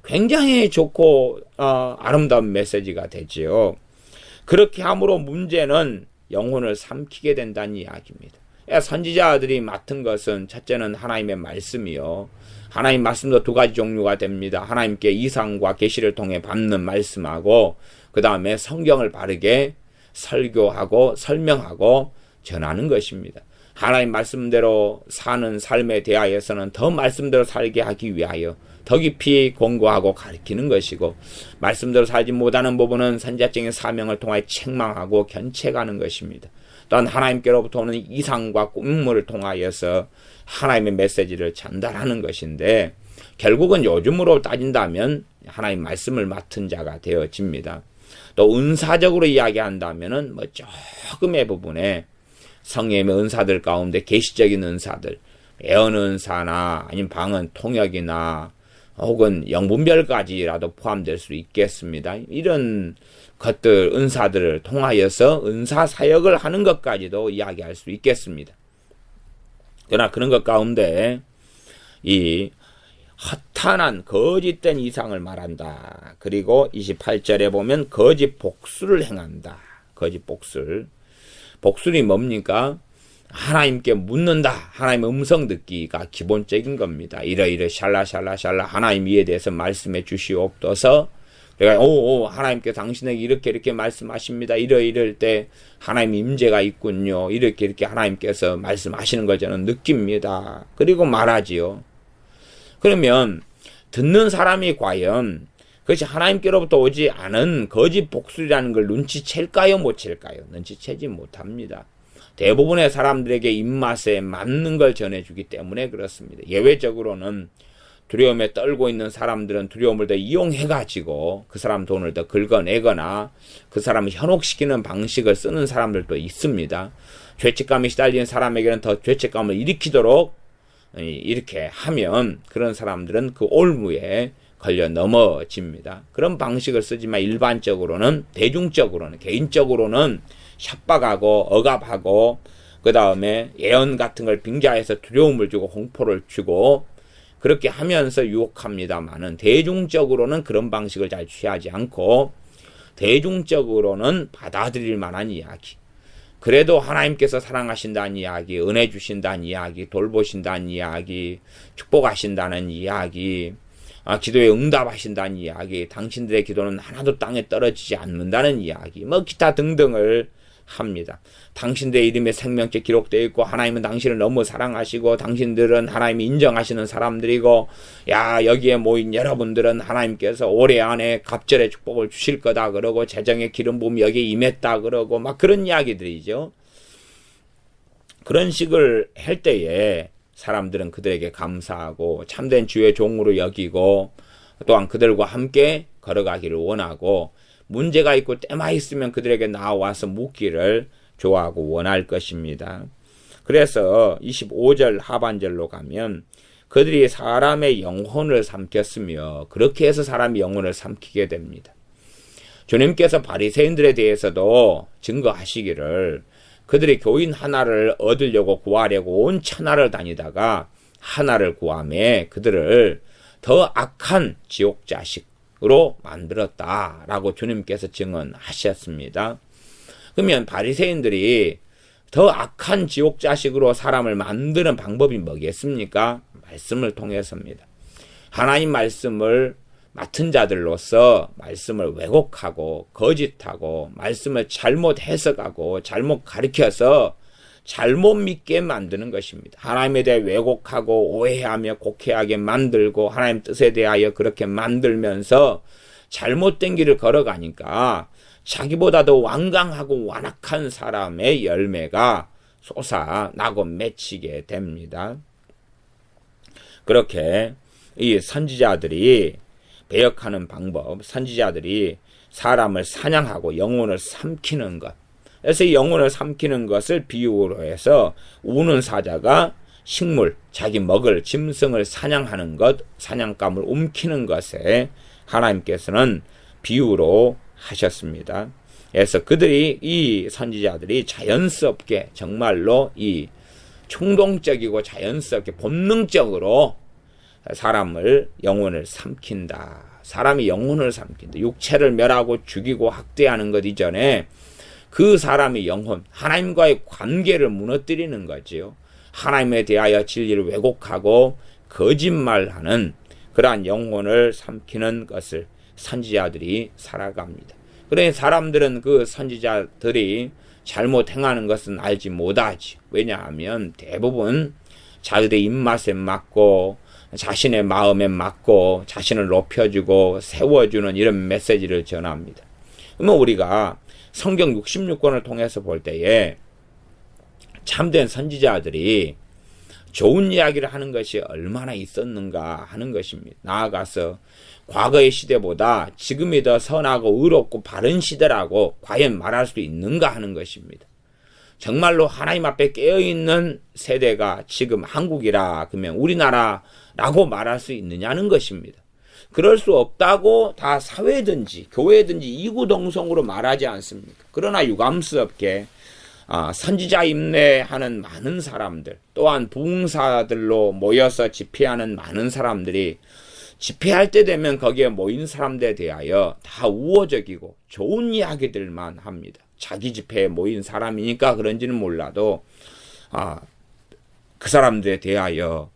굉장히 좋고 아름다운 메시지가 되지요. 그렇게 함으로 문제는 영혼을 삼키게 된다는 이야기입니다. 선지자들이 맡은 것은 첫째는 하나님의 말씀이요. 하나님 말씀도 두 가지 종류가 됩니다. 하나님께 이상과 계시를 통해 받는 말씀하고 그 다음에 성경을 바르게 설교하고 설명하고 전하는 것입니다. 하나님 말씀대로 사는 삶에 대하여서는 더 말씀대로 살게 하기 위하여 더 깊이 공부하고 가르치는 것이고, 말씀대로 살지 못하는 부분은 선지자적인 사명을 통하여 책망하고 견책하는 것입니다. 또한 하나님께로부터 오는 이상과 꿈을 통하여서 하나님의 메시지를 전달하는 것인데, 결국은 요즘으로 따진다면 하나님 말씀을 맡은 자가 되어집니다. 또 은사적으로 이야기한다면은 조금의 부분에 성령의 은사들 가운데 계시적인 은사들, 예언 은사나 아니면 방언 통역이나 혹은 영분별까지라도 포함될 수 있겠습니다. 이런 것들, 은사들을 통하여서 은사 사역을 하는 것까지도 이야기할 수 있겠습니다. 그러나 그런 것 가운데 이 허탄한 거짓된 이상을 말한다. 그리고 28절에 보면 거짓 복수를 행한다. 거짓 복술. 복술이 뭡니까? 하나님께 묻는다. 하나님의 음성 듣기가 기본적인 겁니다. 이러이러 샬라 하나님 이에 대해서 말씀해 주시옵소서. 내가 하나님께 당신에게 이렇게 말씀하십니다. 이럴 때 하나님 임재가 있군요. 이렇게 하나님께서 말씀하시는 걸 저는 느낍니다. 그리고 말하지요. 그러면 듣는 사람이 과연 그것이 하나님께로부터 오지 않은 거짓 복술이라는 걸 눈치챌까요? 못 챌까요? 눈치채지 못합니다. 대부분의 사람들에게 입맛에 맞는 걸 전해주기 때문에 그렇습니다. 예외적으로는 두려움에 떨고 있는 사람들은 두려움을 더 이용해가지고 그 사람 돈을 더 긁어내거나 그 사람을 현혹시키는 방식을 쓰는 사람들도 있습니다. 죄책감에 시달리는 사람에게는 더 죄책감을 일으키도록 이렇게 하면 그런 사람들은 그 올무에 걸려 넘어집니다. 그런 방식을 쓰지만 일반적으로는, 대중적으로는, 개인적으로는 협박하고 억압하고 그 다음에 예언 같은 걸 빙자해서 두려움을 주고 공포를 주고 그렇게 하면서 유혹합니다만은, 대중적으로는 그런 방식을 잘 취하지 않고 대중적으로는 받아들일 만한 이야기, 그래도 하나님께서 사랑하신다는 이야기, 은혜 주신다는 이야기, 돌보신다는 이야기, 축복하신다는 이야기, 기도에 응답하신다는 이야기, 당신들의 기도는 하나도 땅에 떨어지지 않는다는 이야기, 기타 등등을 합니다. 당신들의 이름에 생명체 기록되어 있고 하나님은 당신을 너무 사랑하시고 당신들은 하나님이 인정하시는 사람들이고 여기에 모인 여러분들은 하나님께서 올해 안에 갑절의 축복을 주실 거다 그러고 재정의 기름 부음이 여기에 임했다 그러고 그런 이야기들이죠. 그런 식을 할 때에 사람들은 그들에게 감사하고 참된 주의 종으로 여기고 또한 그들과 함께 걸어가기를 원하고, 문제가 있고 때마 있으면 그들에게 나와서 묻기를 좋아하고 원할 것입니다. 그래서 25절 하반절로 가면 그들이 사람의 영혼을 삼켰으며, 그렇게 해서 사람이 영혼을 삼키게 됩니다. 주님께서 바리새인들에 대해서도 증거하시기를 그들이 교인 하나를 얻으려고 구하려고 온 천하를 다니다가 하나를 구하매 그들을 더 악한 지옥 자식으로 만들었다라고 주님께서 증언하셨습니다. 그러면 바리새인들이 더 악한 지옥 자식으로 사람을 만드는 방법이 뭐겠습니까? 말씀을 통해서입니다. 하나님 말씀을 맡은 자들로서 말씀을 왜곡하고 거짓하고 말씀을 잘못 해석하고 잘못 가르쳐서 잘못 믿게 만드는 것입니다. 하나님에 대해 왜곡하고 오해하며 곡해하게 만들고 하나님 뜻에 대하여 그렇게 만들면서 잘못된 길을 걸어가니까 자기보다도 완강하고 완악한 사람의 열매가 솟아나고 맺히게 됩니다. 그렇게 이 선지자들이 배역하는 방법, 선지자들이 사람을 사냥하고 영혼을 삼키는 것, 그래서 이 영혼을 삼키는 것을 비유로 해서 우는 사자가 식물, 자기 먹을 짐승을 사냥하는 것, 사냥감을 움키는 것에 하나님께서는 비유로 하셨습니다. 그래서 그들이, 이 선지자들이 자연스럽게 정말로 이 충동적이고 자연스럽게 본능적으로 사람을, 영혼을 삼킨다. 사람이 영혼을 삼킨다. 육체를 멸하고 죽이고 학대하는 것 이전에 그 사람의 영혼, 하나님과의 관계를 무너뜨리는 거지요. 하나님에 대하여 진리를 왜곡하고 거짓말하는 그러한 영혼을 삼키는 것을 선지자들이 살아갑니다. 그러니 사람들은 그 선지자들이 잘못 행하는 것은 알지 못하지. 왜냐하면 대부분 자기들의 입맛에 맞고 자신의 마음에 맞고 자신을 높여주고 세워주는 이런 메시지를 전합니다. 그러면 우리가 성경 66권을 통해서 볼 때에 참된 선지자들이 좋은 이야기를 하는 것이 얼마나 있었는가 하는 것입니다. 나아가서 과거의 시대보다 지금이 더 선하고 의롭고 바른 시대라고 과연 말할 수 있는가 하는 것입니다. 정말로 하나님 앞에 깨어있는 세대가 지금 한국이라 그러면 우리나라라고 말할 수 있느냐는 것입니다. 그럴 수 없다고 다 사회든지 교회든지 이구동성으로 말하지 않습니까? 그러나 유감스럽게 선지자 임내하는 많은 사람들, 또한 부흥사들로 모여서 집회하는 많은 사람들이 집회할 때 되면 거기에 모인 사람들에 대하여 다 우호적이고 좋은 이야기들만 합니다. 자기 집회에 모인 사람이니까 그런지는 몰라도 그 사람들에 대하여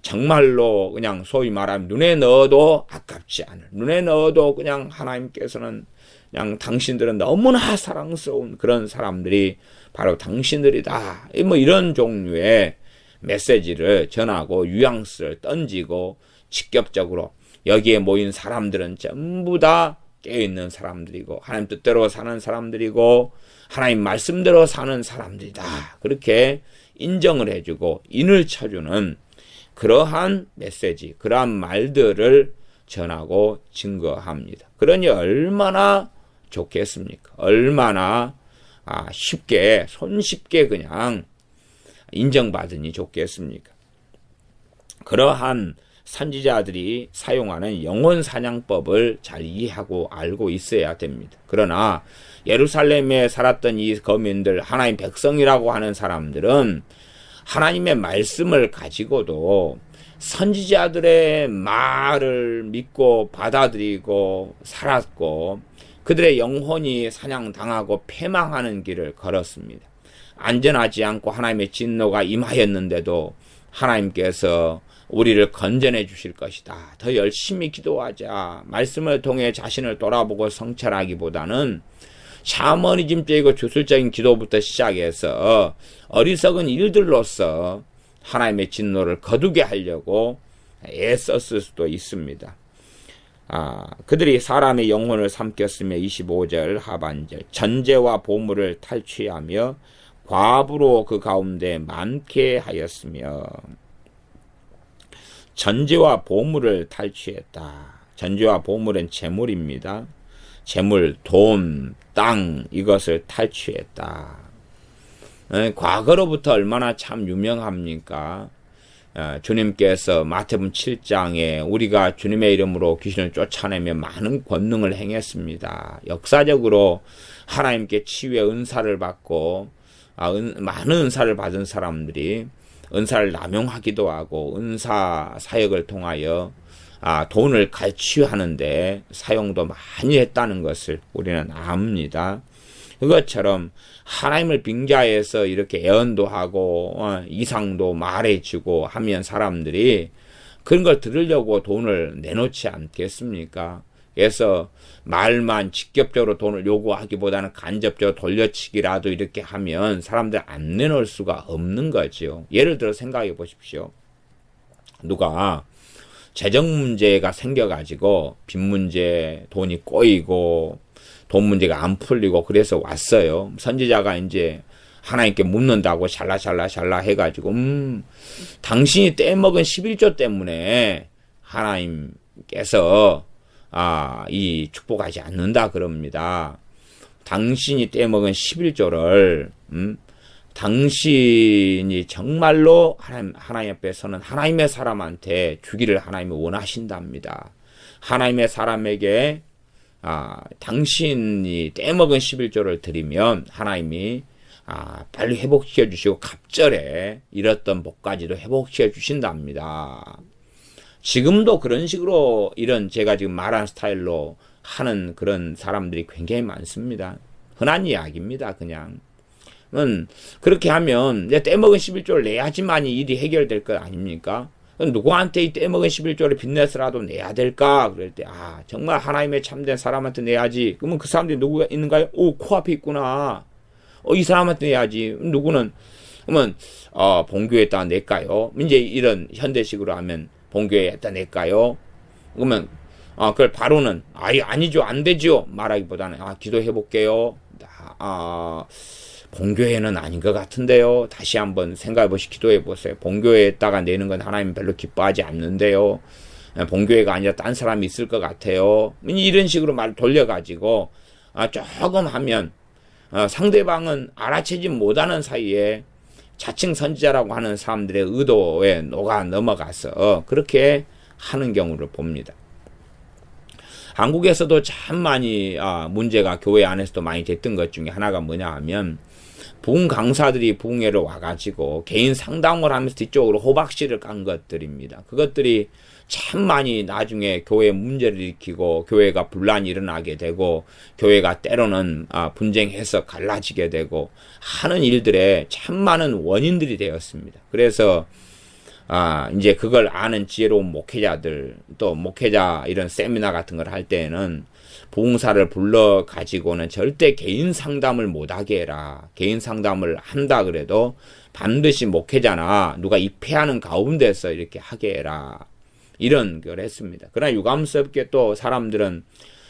정말로 그냥 소위 말하면 눈에 넣어도 아깝지 않을, 눈에 넣어도 그냥 하나님께서는 그냥 당신들은 너무나 사랑스러운 그런 사람들이 바로 당신들이다. 뭐 이런 종류의 메시지를 전하고 뉘앙스를 던지고 직접적으로 여기에 모인 사람들은 전부 다 깨어있는 사람들이고 하나님 뜻대로 사는 사람들이고 하나님 말씀대로 사는 사람들이다. 그렇게 인정을 해주고 인을 쳐주는 그러한 메시지, 그러한 말들을 전하고 증거합니다. 그러니 얼마나 좋겠습니까? 얼마나 쉽게, 손쉽게 그냥 인정받으니 좋겠습니까? 그러한 선지자들이 사용하는 영혼 사냥법을 잘 이해하고 알고 있어야 됩니다. 그러나 예루살렘에 살았던 이 거민들, 하나님 백성이라고 하는 사람들은 하나님의 말씀을 가지고도 선지자들의 말을 믿고 받아들이고 살았고 그들의 영혼이 사냥당하고 패망하는 길을 걸었습니다. 안전하지 않고 하나님의 진노가 임하였는데도 하나님께서 우리를 건져내 주실 것이다. 더 열심히 기도하자. 말씀을 통해 자신을 돌아보고 성찰하기보다는 샤머니즘적이고 주술적인 기도부터 시작해서 어리석은 일들로서 하나님의 진노를 거두게 하려고 애썼을 수도 있습니다. 그들이 사람의 영혼을 삼켰으며 25절 하반절 전제와 보물을 탈취하며 과부로 그 가운데 많게 하였으며 전제와 보물을 탈취했다. 전제와 보물은 재물입니다. 재물, 돈, 땅 이것을 탈취했다. 과거로부터 얼마나 참 유명합니까? 주님께서 마태복음 7장에 우리가 주님의 이름으로 귀신을 쫓아내며 많은 권능을 행했습니다. 역사적으로 하나님께 치유의 은사를 받고 많은 은사를 받은 사람들이 은사를 남용하기도 하고 은사 사역을 통하여 돈을 갈취하는데 사용도 많이 했다는 것을 우리는 압니다. 그것처럼 하나님을 빙자해서 이렇게 예언도 하고 이상도 말해주고 하면 사람들이 그런 걸 들으려고 돈을 내놓지 않겠습니까? 그래서 말만 직접적으로 돈을 요구하기보다는 간접적으로 돌려치기라도 이렇게 하면 사람들 안 내놓을 수가 없는 거죠. 예를 들어 생각해 보십시오. 누가 재정 문제가 생겨가지고 빚 문제, 돈이 꼬이고 돈 문제가 안 풀리고 그래서 왔어요. 선지자가 이제 하나님께 묻는다고 샬라 해가지고 당신이 떼먹은 11조 때문에 하나님께서 이 축복하지 않는다 그럽니다. 당신이 떼먹은 11조를 당신이 정말로 하나님 앞에서는 하나님의 사람한테 주기를 하나님이 원하신답니다. 하나님의 사람에게 당신이 떼먹은 11조를 드리면 하나님이 빨리 회복시켜 주시고 갑절에 잃었던 복까지도 회복시켜 주신답니다. 지금도 그런 식으로 이런 제가 지금 말한 스타일로 하는 그런 사람들이 굉장히 많습니다. 흔한 이야기입니다. 그냥 그렇게 하면 떼먹은 11조를 내야지만이 일이 해결될 것 아닙니까? 누구한테 이 떼먹은 11조를 빚내서라도 내야 될까? 그럴 때 정말 하나님의 참된 사람한테 내야지. 그러면 그 사람들이 누구가 있는가요? 코앞에 있구나. 이 사람한테 내야지. 누구는 그러면 본교에다 낼까요? 이제 이런 현대식으로 하면 본교에다 낼까요? 그러면 그걸 바로는 아니죠, 안 되죠 말하기보다는 기도해 볼게요. 본교회는 아닌 것 같은데요. 다시 한번 생각해 보시 기도해 보세요. 본교회에다가 내는 건 하나님 별로 기뻐하지 않는데요. 본교회가 아니라 딴 사람이 있을 것 같아요. 이런 식으로 말 돌려가지고 조금 하면 상대방은 알아채지 못하는 사이에 자칭 선지자라고 하는 사람들의 의도에 녹아 넘어가서 그렇게 하는 경우를 봅니다. 한국에서도 참 많이 문제가 교회 안에서도 많이 됐던 것 중에 하나가 뭐냐 하면 부흥 강사들이 부흥회를 와가지고 개인 상담을 하면서 뒤쪽으로 호박씨를 깐 것들입니다. 그것들이 참 많이 나중에 교회에 문제를 일으키고 교회가 분란이 일어나게 되고 교회가 때로는 분쟁해서 갈라지게 되고 하는 일들에 참 많은 원인들이 되었습니다. 그래서 이제 그걸 아는 지혜로운 목회자들, 또 목회자 이런 세미나 같은 걸 할 때에는 부흥사를 불러 가지고는 절대 개인 상담을 못하게 해라. 개인 상담을 한다 그래도 반드시 목회자나 누가 입회하는 가운데서 이렇게 하게 해라. 이런 걸 했습니다. 그러나 유감스럽게 또 사람들은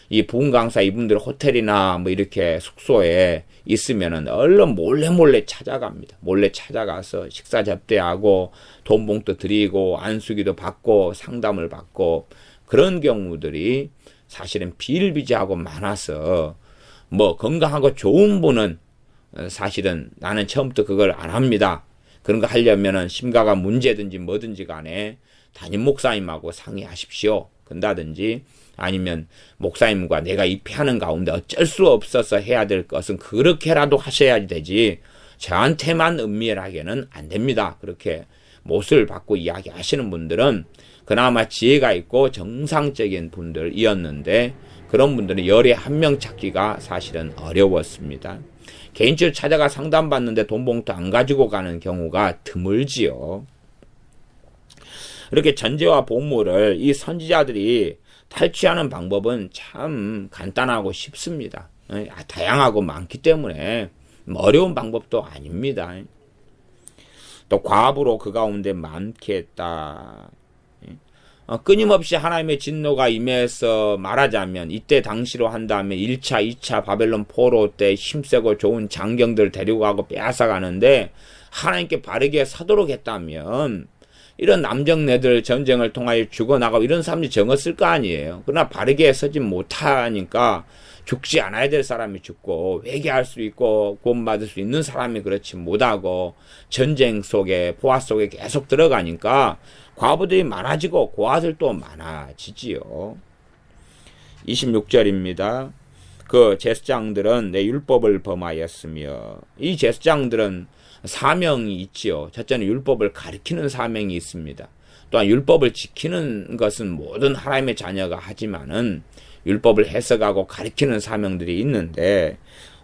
이 부흥 강사 이분들 호텔이나 뭐 이렇게 숙소에 있으면은 얼른 몰래 찾아갑니다. 몰래 찾아가서 식사 접대하고 돈 봉투 드리고 안수기도 받고 상담을 받고 그런 경우들이 사실은 비일비재하고 많아서 뭐 건강하고 좋은 분은 사실은 나는 처음부터 그걸 안 합니다. 그런 거 하려면은 심가가 문제든지 뭐든지 간에 담임 목사님하고 상의하십시오. 건다든지 아니면 목사님과 내가 입회하는 가운데 어쩔 수 없어서 해야 될 것은 그렇게라도 하셔야 되지 저한테만 은밀하게는 안 됩니다. 그렇게 못을 받고 이야기하시는 분들은 그나마 지혜가 있고 정상적인 분들이었는데 그런 분들은 열에 한 명 찾기가 사실은 어려웠습니다. 개인적으로 찾아가 상담받는데 돈 봉투 안 가지고 가는 경우가 드물지요. 이렇게 전제와 보물을 이 선지자들이 탈취하는 방법은 참 간단하고 쉽습니다. 다양하고 많기 때문에 어려운 방법도 아닙니다. 또 과부로 그 가운데 많게 했다. 끊임없이 하나님의 진노가 임해서 말하자면 이때 당시로 한다면 1차, 2차 바벨론 포로 때 힘세고 좋은 장경들 데리고 가고 빼앗아가는데 하나님께 바르게 서도록 했다면 이런 남정네들 전쟁을 통하여 죽어나가고 이런 사람들이 적었을 거 아니에요. 그러나 바르게 서지 못하니까 죽지 않아야 될 사람이 죽고 회개할 수 있고 구원받을 수 있는 사람이 그렇지 못하고 전쟁 속에 포화 속에 계속 들어가니까 과부들이 많아지고 고아들도 많아지지요. 26절입니다. 그 제사장들은 내 율법을 범하였으며 이 제사장들은 사명이 있지요. 첫째는 율법을 가리키는 사명이 있습니다. 또한 율법을 지키는 것은 모든 하나님의 자녀가 하지만은 율법을 해석하고 가리키는 사명들이 있는데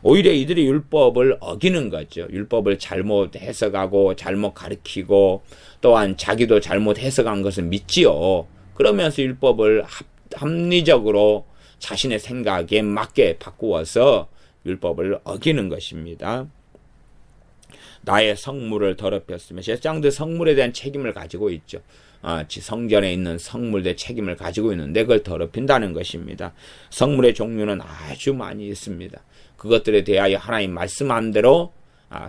오히려 이들이 율법을 어기는 거죠. 율법을 잘못 해석하고 잘못 가리키고 또한 자기도 잘못 해석한 것을 믿지요. 그러면서 율법을 합리적으로 자신의 생각에 맞게 바꾸어서 율법을 어기는 것입니다. 나의 성물을 더럽혔으며 제사장들 성물에 대한 책임을 가지고 있죠. 성전에 있는 성물의 책임을 가지고 있는데 그걸 더럽힌다는 것입니다. 성물의 종류는 아주 많이 있습니다. 그것들에 대하여 하나님 말씀한 대로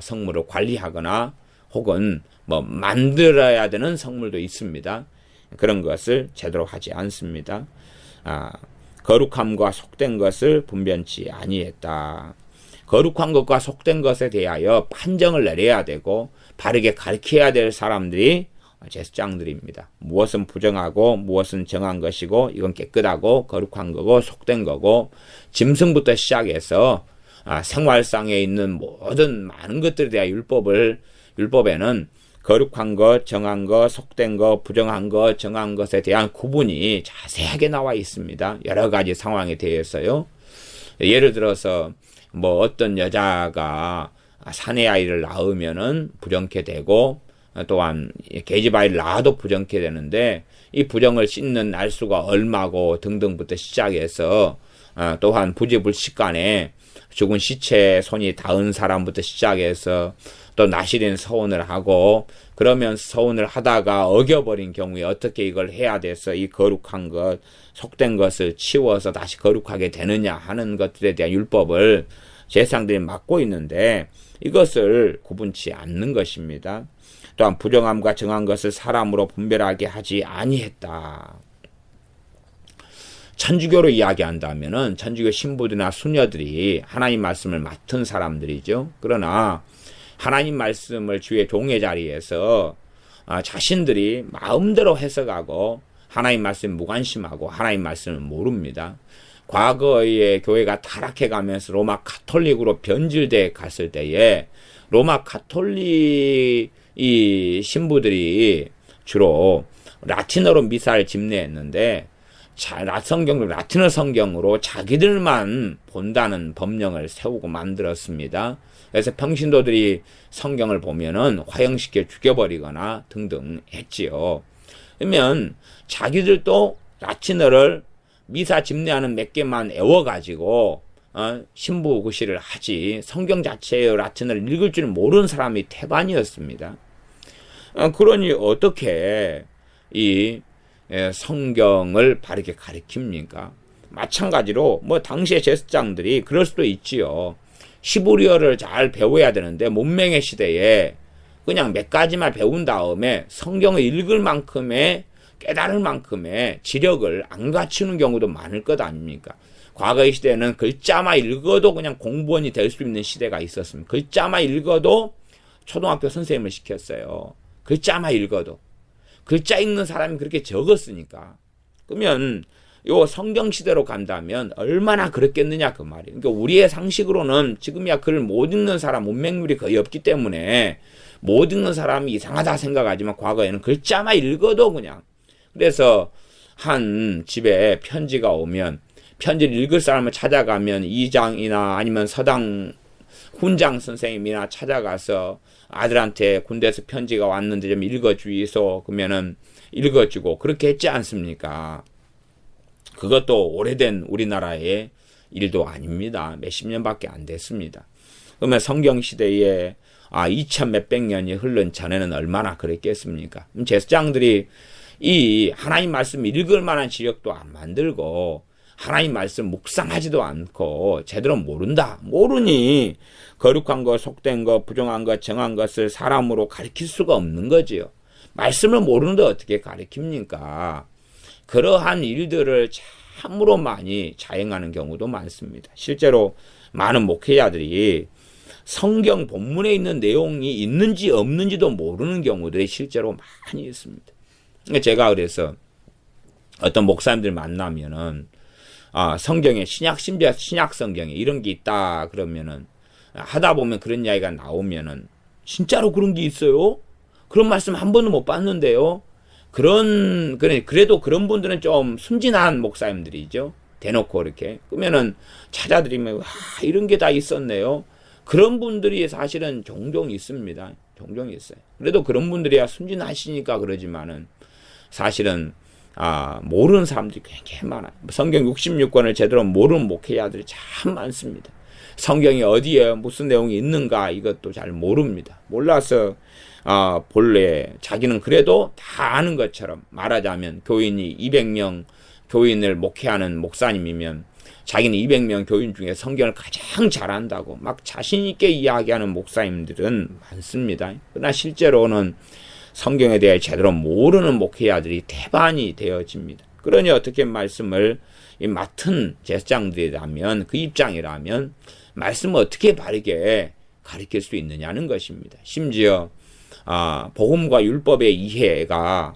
성물을 관리하거나 혹은 만들어야 되는 성물도 있습니다. 그런 것을 제대로 하지 않습니다. 거룩함과 속된 것을 분변치 아니했다. 거룩한 것과 속된 것에 대하여 판정을 내려야 되고 바르게 가르쳐야 될 사람들이 제사장들입니다. 무엇은 부정하고 무엇은 정한 것이고 이건 깨끗하고 거룩한 거고 속된 거고 짐승부터 시작해서 생활상에 있는 모든 많은 것들에 대한 율법에는 거룩한 것, 정한 것, 속된 것, 부정한 것, 정한 것에 대한 구분이 자세하게 나와 있습니다. 여러 가지 상황에 대해서요. 예를 들어서 어떤 여자가 사내 아이를 낳으면은 부정케 되고 또한 계집 아이를 낳아도 부정케 되는데 이 부정을 씻는 날수가 얼마고 등등부터 시작해서 또한 부지불식간에 죽은 시체에 손이 닿은 사람부터 시작해서 또 나시린 서원을 하고 그러면 서원을 하다가 어겨버린 경우에 어떻게 이걸 해야 돼서 이 거룩한 것, 속된 것을 치워서 다시 거룩하게 되느냐 하는 것들에 대한 율법을 제사장들이 맡고 있는데 이것을 구분치 않는 것입니다. 또한 부정함과 정한 것을 사람으로 분별하게 하지 아니했다. 천주교로 이야기한다면은 천주교 신부들이나 수녀들이 하나님 말씀을 맡은 사람들이죠. 그러나 하나님 말씀을 주의 종의 자리에서 자신들이 마음대로 해석하고 하나님 말씀 무관심하고 하나님 말씀을 모릅니다. 과거의 교회가 타락해 가면서 로마 가톨릭으로 변질돼 갔을 때에 로마 가톨릭 이 신부들이 주로 라틴어로 미사를 집례했는데 성경도 라틴어 성경으로 자기들만 본다는 법령을 세우고 만들었습니다. 그래서 평신도들이 성경을 보면은 화형시켜 죽여버리거나 등등 했지요. 그러면 자기들도 라틴어를 미사 집례하는 몇 개만 애워가지고 신부구실을 하지 성경 자체의 라틴어를 읽을 줄 모르는 사람이 태반이었습니다. 그러니 어떻게 이 성경을 바르게 가르칩니까? 마찬가지로 당시의 제사장들이 그럴 수도 있지요. 히브리어를 잘 배워야 되는데 문맹의 시대에 그냥 몇 가지만 배운 다음에 성경을 읽을 만큼의 깨달을 만큼의 지력을 안 갖추는 경우도 많을 것 아닙니까? 과거의 시대에는 글자만 읽어도 그냥 공무원이 될 수 있는 시대가 있었습니다. 글자만 읽어도 초등학교 선생님을 시켰어요. 글자만 읽어도. 글자 읽는 사람이 그렇게 적었으니까. 그러면 요 성경 시대로 간다면 얼마나 그렇겠느냐 그 말이에요. 그러니까 우리의 상식으로는 지금이야 글을 못 읽는 사람 문맹률이 거의 없기 때문에 못 읽는 사람이 이상하다 생각하지만 과거에는 글자만 읽어도 그냥. 그래서 한 집에 편지가 오면 편지를 읽을 사람을 찾아가면 이장이나 아니면 서당 훈장 선생님이나 찾아가서 아들한테 군대에서 편지가 왔는데 좀 읽어주이소. 그러면은 읽어주고 그렇게 했지 않습니까? 그것도 오래된 우리나라의 일도 아닙니다. 몇십 년밖에 안 됐습니다. 그러면 성경 시대에 2000 몇백 년이 흐른 전에는 얼마나 그랬겠습니까? 제사장들이 이 하나님 말씀 읽을 만한 지력도 안 만들고 하나님 말씀 묵상하지도 않고 제대로 모르니 거룩한 것, 속된 것, 부정한 것, 정한 것을 사람으로 가르칠 수가 없는 거지요. 말씀을 모르는데 어떻게 가르칩니까? 그러한 일들을 참으로 많이 자행하는 경우도 많습니다. 실제로 많은 목회자들이 성경 본문에 있는 내용이 있는지 없는지도 모르는 경우들이 실제로 많이 있습니다. 제가 그래서 어떤 목사님들 만나면은 성경에 심지어 신약 성경에 이런 게 있다 그러면은 하다 보면 그런 이야기가 나오면은 진짜로 그런 게 있어요? 그런 말씀 한 번도 못 봤는데요. 그래도 그런 분들은 좀 순진한 목사님들이죠. 대놓고 이렇게. 그러면은 찾아드리면 이런 게 다 있었네요. 그런 분들이 사실은 종종 있습니다. 종종 있어요. 그래도 그런 분들이야 순진하시니까 그러지만은 사실은 모르는 사람들이 굉장히 많아요. 성경 66권을 제대로 모르는 목회자들이 참 많습니다. 성경이 어디에 무슨 내용이 있는가 이것도 잘 모릅니다. 몰라서 본래 자기는 그래도 다 아는 것처럼, 말하자면 교인이 200명 교인을 목회하는 목사님이면 자기는 200명 교인 중에 성경을 가장 잘 안다고 막 자신 있게 이야기하는 목사님들은 많습니다. 그러나 실제로는 성경에 대해 제대로 모르는 목회자들이 태반이 되어집니다. 그러니 어떻게 말씀을 맡은 제사장들이라면, 그 입장이라면 말씀을 어떻게 바르게 가르칠 수 있느냐는 것입니다. 심지어 복음과 율법의 이해가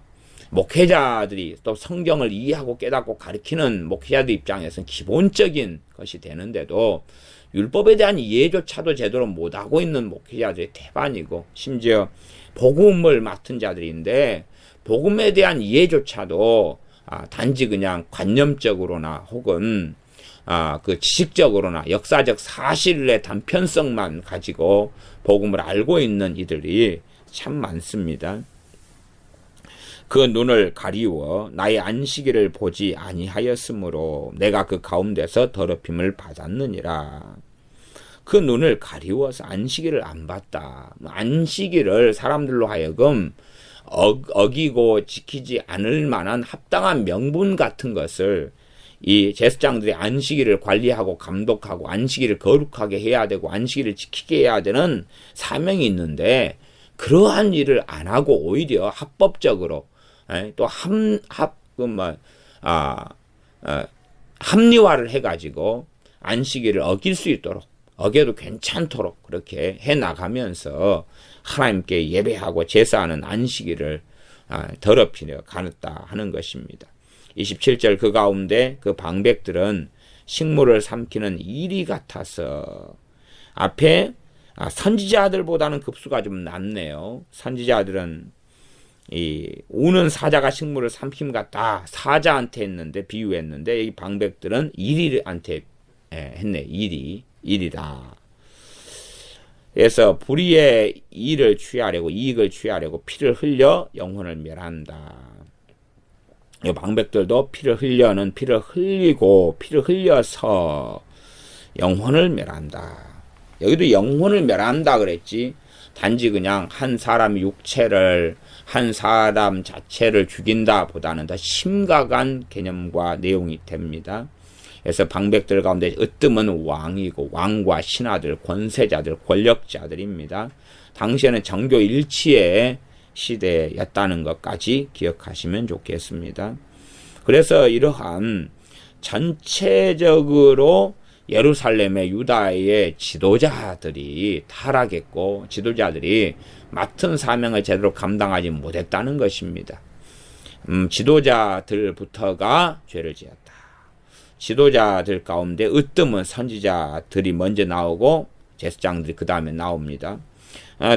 목회자들이 또 성경을 이해하고 깨닫고 가르치는 목회자들 입장에서는 기본적인 것이 되는데도 율법에 대한 이해조차도 제대로 못하고 있는 목회자들이 태반이고, 심지어 복음을 맡은 자들인데 복음에 대한 이해조차도 단지 그냥 관념적으로나 혹은 그 지식적으로나 역사적 사실의 단편성만 가지고 복음을 알고 있는 이들이 참 많습니다. 그 눈을 가리워 나의 안식일을 보지 아니하였으므로 내가 그 가운데서 더럽힘을 받았느니라. 그 눈을 가리워서 안식일을 안 봤다. 안식일을 사람들로 하여금 어기고 지키지 않을 만한 합당한 명분 같은 것을 이 제사장들이 안식일을 관리하고 감독하고 안식일을 거룩하게 해야 되고 안식일을 지키게 해야 되는 사명이 있는데, 그러한 일을 안 하고 오히려 합법적으로 또 합리화를 해가지고 안식일을 어길 수 있도록, 어겨도 괜찮도록 그렇게 해나가면서 하나님께 예배하고 제사하는 안식일을 더럽히려 가했다 하는 것입니다. 27절 그 가운데 그 방백들은 식물을 삼키는 이리 같아서, 앞에 선지자들보다는 급수가 좀 낮네요. 선지자들은 이 우는 사자가 식물을 삼킴 같다 사자한테 했는데, 비유했는데, 이 방백들은 이리한테 했네. 이리다. 그래서 불의의 이익을 취하려고 피를 흘려 영혼을 멸한다. 이 방백들도 피를 흘리고 피를 흘려서 영혼을 멸한다. 여기도 영혼을 멸한다 그랬지, 단지 그냥 한 사람 육체를, 한 사람 자체를 죽인다 보다는 더 심각한 개념과 내용이 됩니다. 그래서 방백들 가운데 으뜸은 왕이고, 왕과 신하들, 권세자들, 권력자들입니다. 당시에는 정교 일치의 시대였다는 것까지 기억하시면 좋겠습니다. 그래서 이러한 전체적으로 예루살렘의 유다의 지도자들이 타락했고, 지도자들이 맡은 사명을 제대로 감당하지 못했다는 것입니다. 지도자들부터가 죄를 지었다. 지도자들 가운데 으뜸은 선지자들이 먼저 나오고 제사장들이 그 다음에 나옵니다.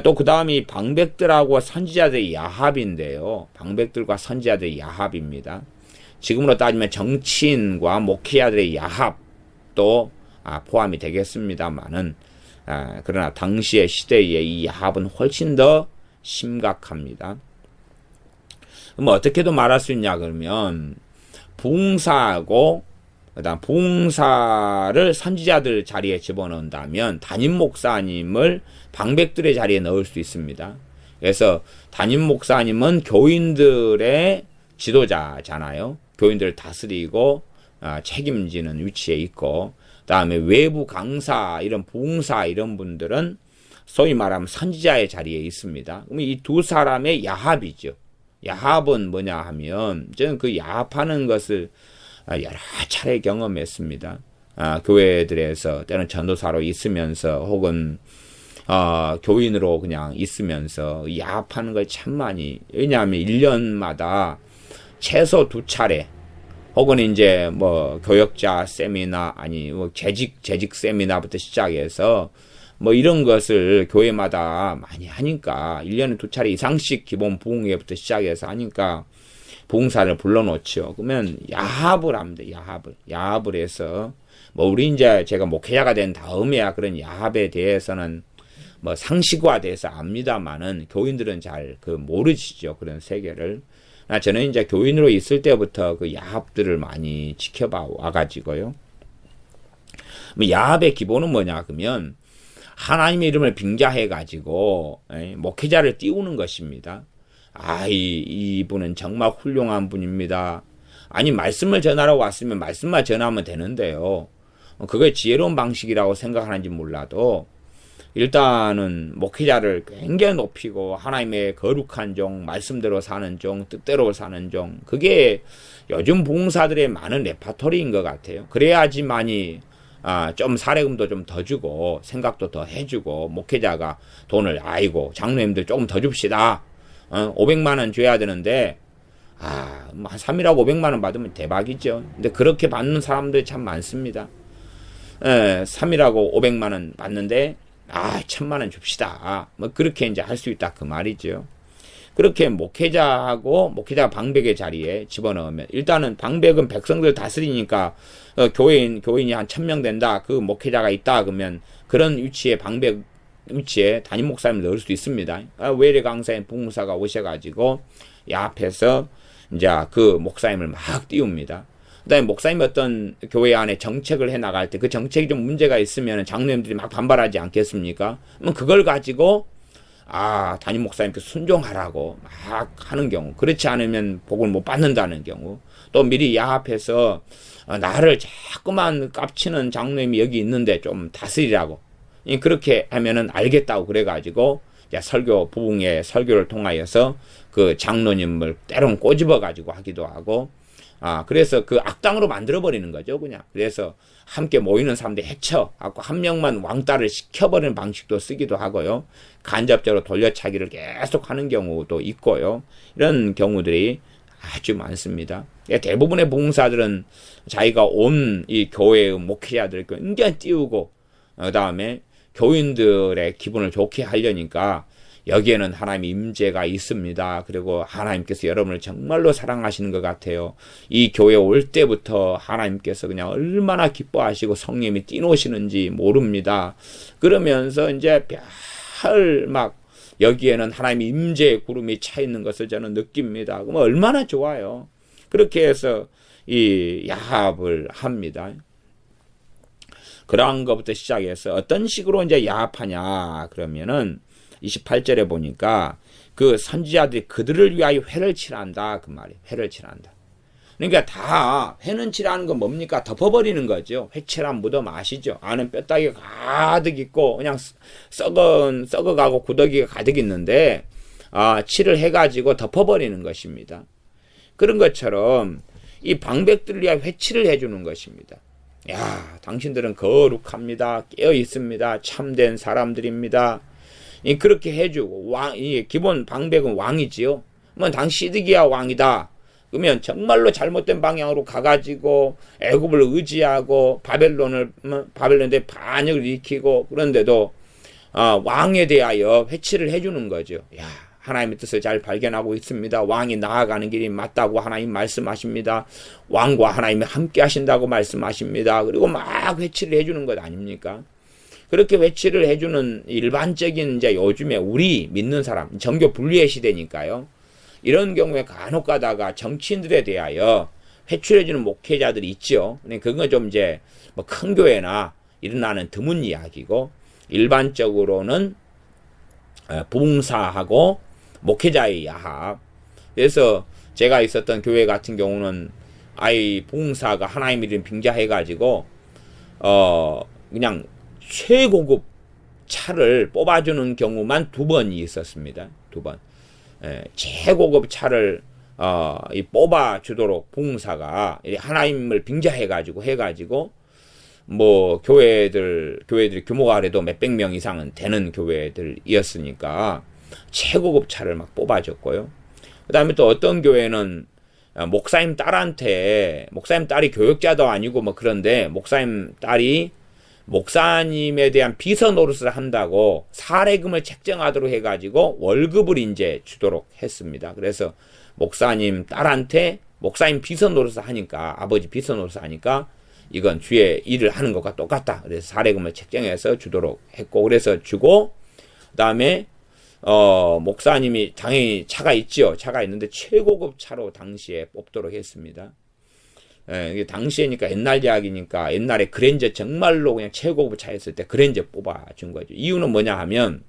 또 그 다음이 방백들하고 선지자들의 야합인데요. 방백들과 선지자들의 야합입니다. 지금으로 따지면 정치인과 목회자들의 야합도 포함이 되겠습니다만은, 그러나 당시의 시대의 이 야합은 훨씬 더 심각합니다. 그럼 어떻게도 말할 수 있냐 그러면, 부흥사하고 그다음 부흥사를 선지자들 자리에 집어넣는다면 담임 목사님을 방백들의 자리에 넣을 수 있습니다. 그래서 담임 목사님은 교인들의 지도자잖아요. 교인들을 다스리고 책임지는 위치에 있고, 그다음에 외부 강사, 이런 부흥사 이런 분들은 소위 말하면 선지자의 자리에 있습니다. 그럼 이 두 사람의 야합이죠. 야합은 뭐냐 하면, 저는 그 야합하는 것을 여러 차례 경험했습니다. 교회들에서 때는 전도사로 있으면서 혹은 교인으로 그냥 있으면서 야합하는 걸 참 많이, 왜냐하면 1년마다 최소 2차례 혹은 이제 뭐 교역자 세미나, 아니 뭐 재직 세미나부터 시작해서 뭐 이런 것을 교회마다 많이 하니까 1년에 2차례 이상씩 기본 부흥회부터 시작해서 하니까 부흥사를 불러놓죠. 그러면 야합을 합니다. 야합을 해서, 뭐 우리 이제 제가 목회자가 된 다음에야 그런 야합에 대해서는 뭐 상식화돼서 압니다만은 교인들은 잘 모르시죠. 그런 세계를. 저는 이제 교인으로 있을 때부터 그 야합들을 많이 지켜봐 와가지고요. 야합의 기본은 뭐냐 그러면 하나님의 이름을 빙자해가지고 목회자를 띄우는 것입니다. 이분은 정말 훌륭한 분입니다. 아니 말씀을 전하러 왔으면 말씀만 전하면 되는데요. 그게 지혜로운 방식이라고 생각하는지 몰라도 일단은 목회자를 굉장히 높이고 하나님의 거룩한 종, 말씀대로 사는 종, 뜻대로 사는 종, 그게 요즘 부흥사들의 많은 레파토리인 것 같아요. 그래야지만이 좀 사례금도 좀 더 주고 생각도 더 해주고 목회자가 돈을 장로님들 조금 더 줍시다. 500만 원 줘야 되는데 한 3일하고 500만 원 받으면 대박이죠. 근데 그렇게 받는 사람들이 참 많습니다. 3일하고 500만 원 받는데 1000만 원 줍시다. 그렇게 이제 할 수 있다 그 말이죠. 그렇게 목회자가 방백의 자리에 집어넣으면 일단은 방백은 백성들 다스리니까 교인이 한 1000명 된다. 그 목회자가 있다 그러면 그런 위치에 방백 위치에 담임 목사님을 넣을 수 있습니다. 외래 강사인 부흥사가 오셔가지고 앞에서 이제 그 목사님을 막 띄웁니다. 그다음에 목사님이 어떤 교회 안에 정책을 해 나갈 때 그 정책이 좀 문제가 있으면 장로님들이 막 반발하지 않겠습니까? 그럼 그걸 가지고 담임 목사님께 순종하라고 막 하는 경우, 그렇지 않으면 복을 못 받는다는 경우, 또 미리 야합해서 나를 자꾸만 깝치는 장로님이 여기 있는데 좀 다스리라고 그렇게 하면은 알겠다고 그래가지고 부흥의 설교를 통하여서 그 장로님을 때론 꼬집어 가지고 하기도 하고 그래서 그 악당으로 만들어버리는 거죠, 그냥. 그래서 함께 모이는 사람들 해쳐갖고 한 명만 왕따를 시켜버리는 방식도 쓰기도 하고요. 간접적으로 돌려차기를 계속 하는 경우도 있고요. 이런 경우들이 아주 많습니다. 대부분의 부흥사들은 자기가 온 이 교회의 목회자들을 굉장히 띄우고, 그 다음에 교인들의 기분을 좋게 하려니까 여기에는 하나님의 임재가 있습니다. 그리고 하나님께서 여러분을 정말로 사랑하시는 것 같아요. 이 교회 올 때부터 하나님께서 그냥 얼마나 기뻐하시고 성령님이 뛰노시는지 모릅니다. 그러면서 이제 여기에는 하나님의 임재의 구름이 차 있는 것을 저는 느낍니다. 그럼 얼마나 좋아요. 그렇게 해서 이 야합을 합니다. 그러한 것부터 시작해서 어떤 식으로 이제 야합하냐 그러면은 28절에 보니까 그 선지자들이 그들을 위하여 회를 칠한다 그 말이에요. 회를 칠한다. 그러니까 다 회는 칠하는 건 뭡니까? 덮어버리는 거죠. 회칠한 무덤 아시죠? 안은 뼈다귀가 가득 있고 그냥 썩어가고 구더기가 가득 있는데 칠을 해가지고 덮어버리는 것입니다. 그런 것처럼 이 방백들을 위하여 회칠을 해주는 것입니다. 당신들은 거룩합니다. 깨어 있습니다. 참된 사람들입니다. 그렇게 해주고 기본 방백은 왕이지요. 시드기야 왕이다. 그러면 정말로 잘못된 방향으로 가가지고 애굽을 의지하고 바벨론에 반역을 일으키고 그런데도 왕에 대하여 회치를 해주는 거죠. 하나님의 뜻을 잘 발견하고 있습니다. 왕이 나아가는 길이 맞다고 하나님 말씀하십니다. 왕과 하나님이 함께 하신다고 말씀하십니다. 그리고 막 회치를 해주는 것 아닙니까? 그렇게 회치를 해주는 일반적인 이제 요즘에 우리 믿는 사람, 정교 분리의 시대니까요. 이런 경우에 간혹 가다가 정치인들에 대하여 회출해주는 목회자들이 있죠. 그건 좀 이제 큰 교회나 일어나는 드문 이야기고, 일반적으로는 부흥사하고 목회자의 야합. 그래서 제가 있었던 교회 같은 경우는 부흥사가 하나님 이름 빙자해가지고 그냥 최고급 차를 뽑아주는 경우만 2번이 있었습니다. 2번. 최고급 차를 뽑아주도록 부흥사가 하나님을 빙자해가지고 교회들이 규모가 그래도 몇백 명 이상은 되는 교회들이었으니까 최고급 차를 막 뽑아줬고요. 그 다음에 또 어떤 교회는 목사님 딸이 교역자도 아니고 그런데 목사님 딸이 목사님에 대한 비서 노릇을 한다고 사례금을 책정하도록 해가지고 월급을 이제 주도록 했습니다. 그래서 목사님 딸한테 목사님 비서 노릇을 하니까, 아버지 비서 노릇을 하니까 이건 주의 일을 하는 것과 똑같다. 그래서 사례금을 책정해서 주도록 했고, 그래서 주고, 그 다음에 목사님이 당연히 차가 있죠. 차가 있는데 최고급 차로 당시에 뽑도록 했습니다. 예, 이게 당시에니까 옛날 이야기니까 옛날에 그랜저 정말로 그냥 최고급 차였을 때 그랜저 뽑아준 거죠. 이유는 뭐냐 하면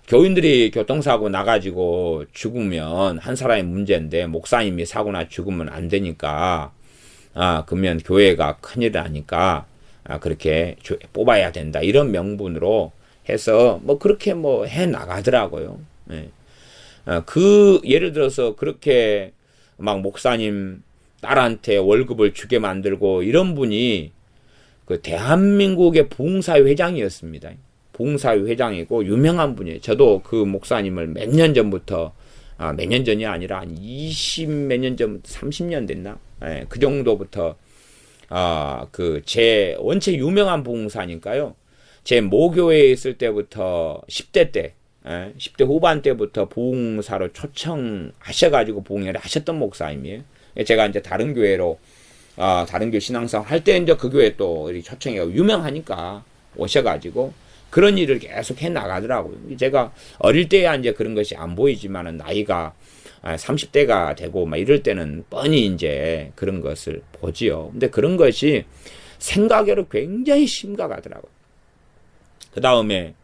교인들이 교통사고 나가지고 죽으면 한 사람의 문제인데 목사님이 사고나 죽으면 안 되니까 그러면 교회가 큰일 나니까 그렇게 뽑아야 된다 이런 명분으로 해서 뭐 그렇게 뭐 해 나가더라고요. 예. 예를 들어서 그렇게 막 목사님 딸한테 월급을 주게 만들고 이런 분이 그 대한민국의 부흥사회 회장이었습니다. 부흥사회 회장이고 유명한 분이에요. 저도 그 목사님을 몇 년 전부터 몇 년 전이 아니라 한 20 몇 년 전, 30년 됐나? 예, 그 정도부터 제 원체 유명한 부흥사니까요. 제 모교회에 있을 때부터 10대 때, 10대 후반 때부터 부흥사로 초청하셔가지고 부흥회를 하셨던 목사님이에요. 제가 이제 다른 교회로, 다른 교회 신앙생활 할 때 이제 그 교회 또 초청해가 유명하니까 오셔가지고 그런 일을 계속 해 나가더라고요. 제가 어릴 때야 이제 그런 것이 안 보이지만은 나이가 30대가 되고 막 이럴 때는 뻔히 이제 그런 것을 보지요. 근데 그런 것이 생각외로 굉장히 심각하더라고요. 그 다음에,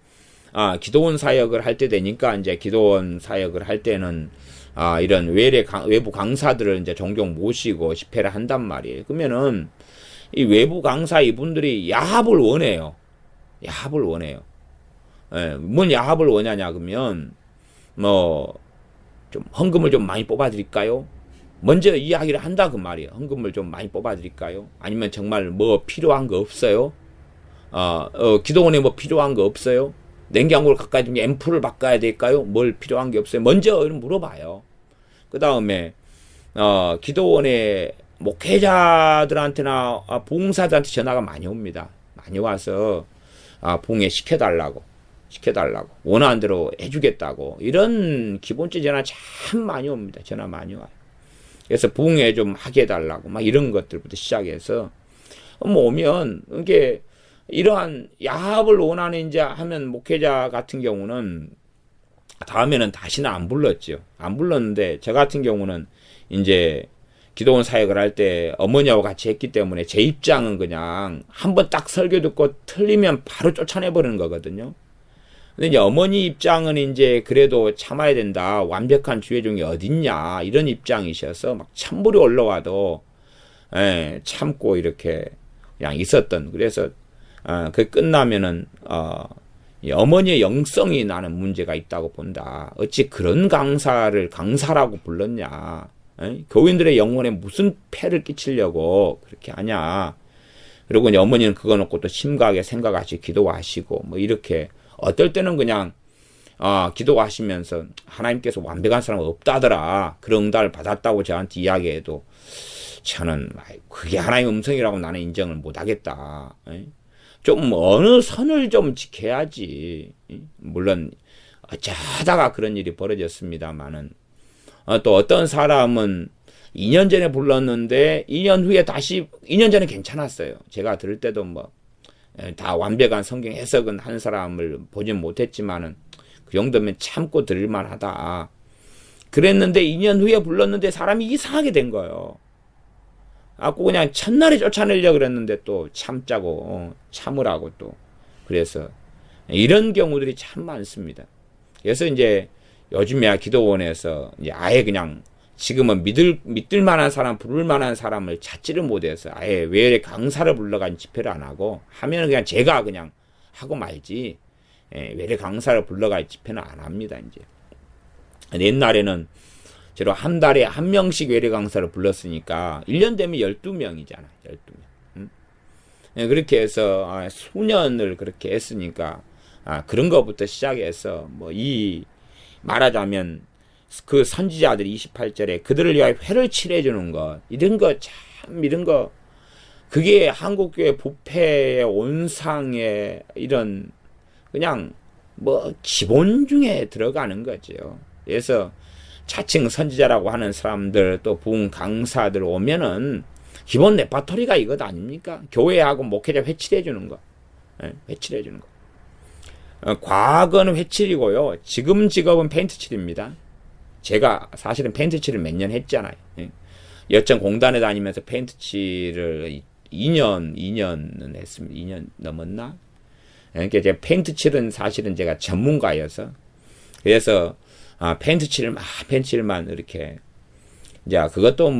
기도원 사역을 할 때 되니까 이제 기도원 사역을 할 때는 이런 외부 강사들을 이제 종종 모시고 집회를 한단 말이에요. 그러면은 이 외부 강사 이분들이 야합을 원해요. 야합을 원해요. 예, 뭔 야합을 원하냐 그러면 뭐 좀 헌금을 좀 많이 뽑아드릴까요? 먼저 이야기를 한다 그 말이에요. 헌금을 좀 많이 뽑아드릴까요? 아니면 정말 뭐 필요한 거 없어요? 기도원에 뭐 필요한 거 없어요? 냉장고를 가까이 두면 앰플을 바꿔야 될까요? 뭘 필요한 게 없어요? 먼저 물어봐요. 그 다음에 기도원의 목회자들한테나 부흥사들한테 전화가 많이 옵니다. 많이 와서 부흥회 시켜달라고 원하는 대로 해주겠다고 이런 기본적 전화 참 많이 옵니다. 전화 많이 와요. 그래서 부흥회 좀 하게 해달라고 막 이런 것들부터 시작해서 오면 이게 이러한 야합을 원하는 이제 하면 목회자 같은 경우는 다음에는 다시는 안 불렀죠. 안 불렀는데 저 같은 경우는 이제 기도원 사역을 할 때 어머니하고 같이 했기 때문에 제 입장은 그냥 한번 딱 설교 듣고 틀리면 바로 쫓아내버리는 거거든요. 근데 이제 어머니 입장은 이제 그래도 참아야 된다. 완벽한 주의종이 어딨냐. 이런 입장이셔서 막 찬물이 올라와도, 참고 이렇게 그냥 있었던. 그래서, 그 끝나면은, 어머니의 영성이 나는 문제가 있다고 본다. 어찌 그런 강사라고 불렀냐. 교인들의 영혼에 무슨 폐를 끼치려고 그렇게 하냐. 그리고 이제 어머니는 그거 놓고 또 심각하게 생각하시고 기도하시고, 뭐 이렇게, 어떨 때는 그냥, 기도하시면서 하나님께서 완벽한 사람은 없다더라. 그런 응답을 받았다고 저한테 이야기해도 저는 그게 하나님의 음성이라고 나는 인정을 못하겠다. 좀 어느 선을 좀 지켜야지. 물론 어쩌다가 그런 일이 벌어졌습니다만은 또 어떤 사람은 2년 전에 불렀는데 2년 후에 다시 2년 전에 괜찮았어요. 제가 들을 때도 뭐 다 완벽한 성경 해석은 한 사람을 보진 못했지만은 그 정도면 참고 들을만 하다. 그랬는데 2년 후에 불렀는데 사람이 이상하게 된 거예요. 그냥 첫날에 쫓아내려고 그랬는데 또 참자고 참으라고 또 그래서 이런 경우들이 참 많습니다. 그래서 이제 요즘에 기도원에서 이제 아예 그냥 지금은 믿을 만한 사람, 부를 만한 사람을 찾지를 못해서 아예 외래 강사를 불러가지고 집회를 안 하고 하면 그냥 제가 그냥 하고 말지 외래 강사를 불러가지고 집회는 안 합니다, 이제. 옛날에는 제가 한 달에 한 명씩 외래 강사를 불렀으니까 1년 되면 12명이잖아, 12명. 그렇게 해서 수년을 그렇게 했으니까 그런 것부터 시작해서 뭐 말하자면 그 선지자들이 28절에 그들을 위하여 회를 칠해주는 것 이런 거 그게 한국교회 부패의 온상의 이런 그냥 뭐 기본 중에 들어가는 거죠. 그래서 자칭 선지자라고 하는 사람들 또 부흥 강사들 오면은 기본 레파토리가 이것 아닙니까? 교회하고 목회자 회칠해주는 거, 회칠해주는 거. 과거는 회칠이고요. 지금 직업은 페인트칠입니다. 제가 사실은 페인트칠을 몇 년 했잖아요. 여천 공단에 다니면서 페인트칠을 2년은 했습니다. 2년 넘었나? 그러니까 제가 페인트칠은 사실은 제가 전문가여서 그래서 페인트칠만 이렇게 이제 그것도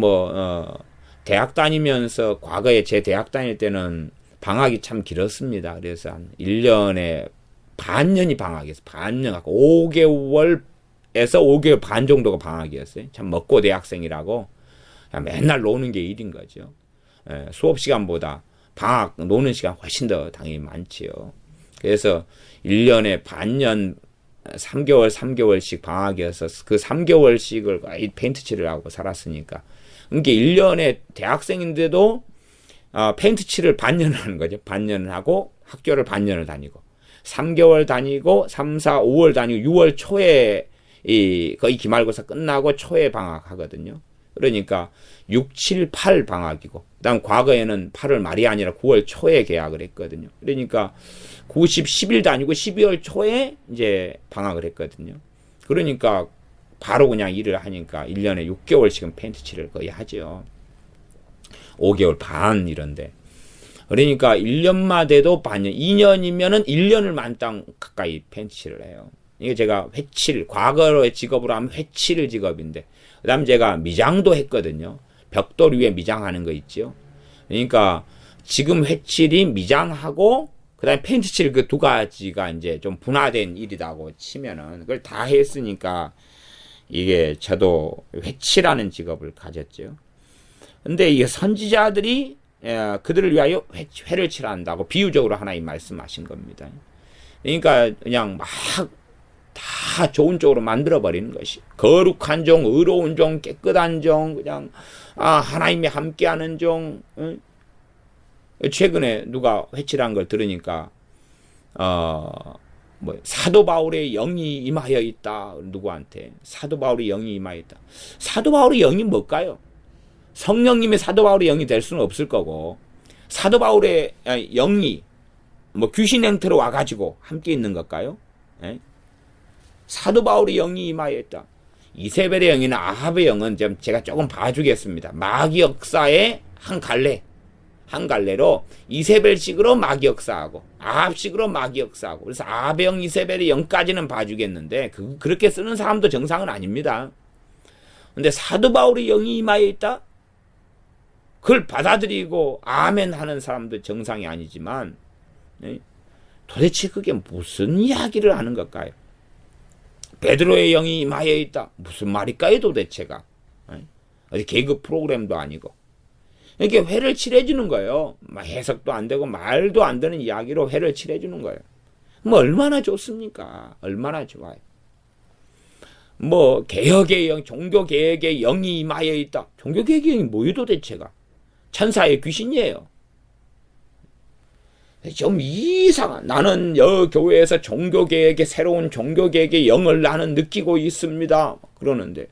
대학 다니면서 과거에 제 대학 다닐 때는 방학이 참 길었습니다. 그래서 한 1년에 반년이 방학이었어요. 반년하고 5개월에서 5개월 반 정도가 방학이었어요. 참 먹고 대학생이라고 맨날 노는 게 일인 거죠. 수업 시간보다 방학 노는 시간 훨씬 더 당연히 많지요. 그래서 1년에 반년 3개월씩 방학이어서 그 3개월씩을 거의 페인트칠을 하고 살았으니까. 그러니까 1년에 대학생인데도 페인트칠을 반년을 하는 거죠. 반년을 하고 학교를 반년을 다니고 3개월 다니고 3, 4, 5월 다니고 6월 초에 거의 기말고사 끝나고 초에 방학하거든요. 그러니까 6, 7, 8 방학이고 그다음 과거에는 8월 말이 아니라 9월 초에 개학을 했거든요. 그러니까 90, 10일 다니고 12월 초에 이제 방학을 했거든요. 그러니까 바로 그냥 일을 하니까 1년에 6개월씩은 페인트칠을 거의 하죠. 5개월 반 이런데. 그러니까 1년마대도 반년, 2년이면은 1년을 만땅 가까이 페인트칠을 해요. 이게 제가 회칠, 과거의 직업으로 하면 회칠 직업인데, 그 다음에 제가 미장도 했거든요. 벽돌 위에 미장하는 거 있죠. 그러니까 지금 회칠이 미장하고, 그 다음에 페인트칠 그 두 가지가 이제 좀 분화된 일이라고 치면은, 그걸 다 했으니까, 이게 저도 회칠하는 직업을 가졌죠. 근데 이 선지자들이 그들을 위하여 회를 칠한다고 비유적으로 하나님 말씀하신 겁니다. 그러니까 그냥 막 다 좋은 쪽으로 만들어버리는 것이. 거룩한 종, 의로운 종, 깨끗한 종, 그냥 하나님이 함께하는 종. 최근에 누가 회칠한 걸 들으니까 사도 바울의 영이 임하여 있다. 누구한테? 사도 바울의 영이 임하여 있다. 사도 바울의 영이 뭘까요? 성령님의 사도 바울의 영이 될 수는 없을 거고, 사도 바울의 영이 귀신 형태로 와가지고 함께 있는 걸까요? 사도 바울의 영이 임하여 있다. 이세벨의 영이나 아합의 영은 제가 조금 봐주겠습니다. 마귀 역사의 한 갈래로 이세벨식으로 마귀 역사하고 아합식으로 마귀 역사하고, 그래서 아합의 영, 이세벨의 영까지는 봐주겠는데 그렇게 쓰는 사람도 정상은 아닙니다. 근데 사도 바울의 영이 임하여 있다? 그걸 받아들이고 아멘 하는 사람도 정상이 아니지만 도대체 그게 무슨 이야기를 하는 걸까요? 베드로의 영이 임하여 있다. 무슨 말일까요 도대체가? 어디 개그 프로그램도 아니고. 이렇게 회를 칠해주는 거예요. 해석도 안 되고 말도 안 되는 이야기로 회를 칠해주는 거예요. 얼마나 좋습니까? 얼마나 좋아요. 개혁의 영, 종교개혁의 영이 임하여 있다. 종교개혁의 영이 뭐예요 도대체가? 천사의 귀신이에요. 좀 이상한. 나는 교회에서 종교개혁의 새로운 종교개혁의 영을 나는 느끼고 있습니다. 그러는데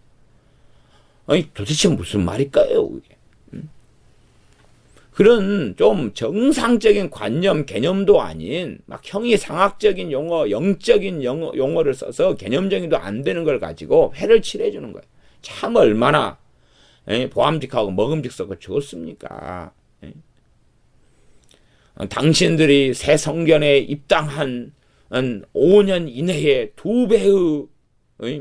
도대체 무슨 말일까요 그게? 그런 좀 정상적인 관념, 개념도 아닌 막 형이상학적인 용어, 영적인 용어를 써서 개념적인도 안 되는 걸 가지고 회를 칠해주는 거예요. 참 얼마나 보암직하고 먹음직스럽고 좋습니까? 당신들이 새 성전에 입당한 5년 이내에 2배의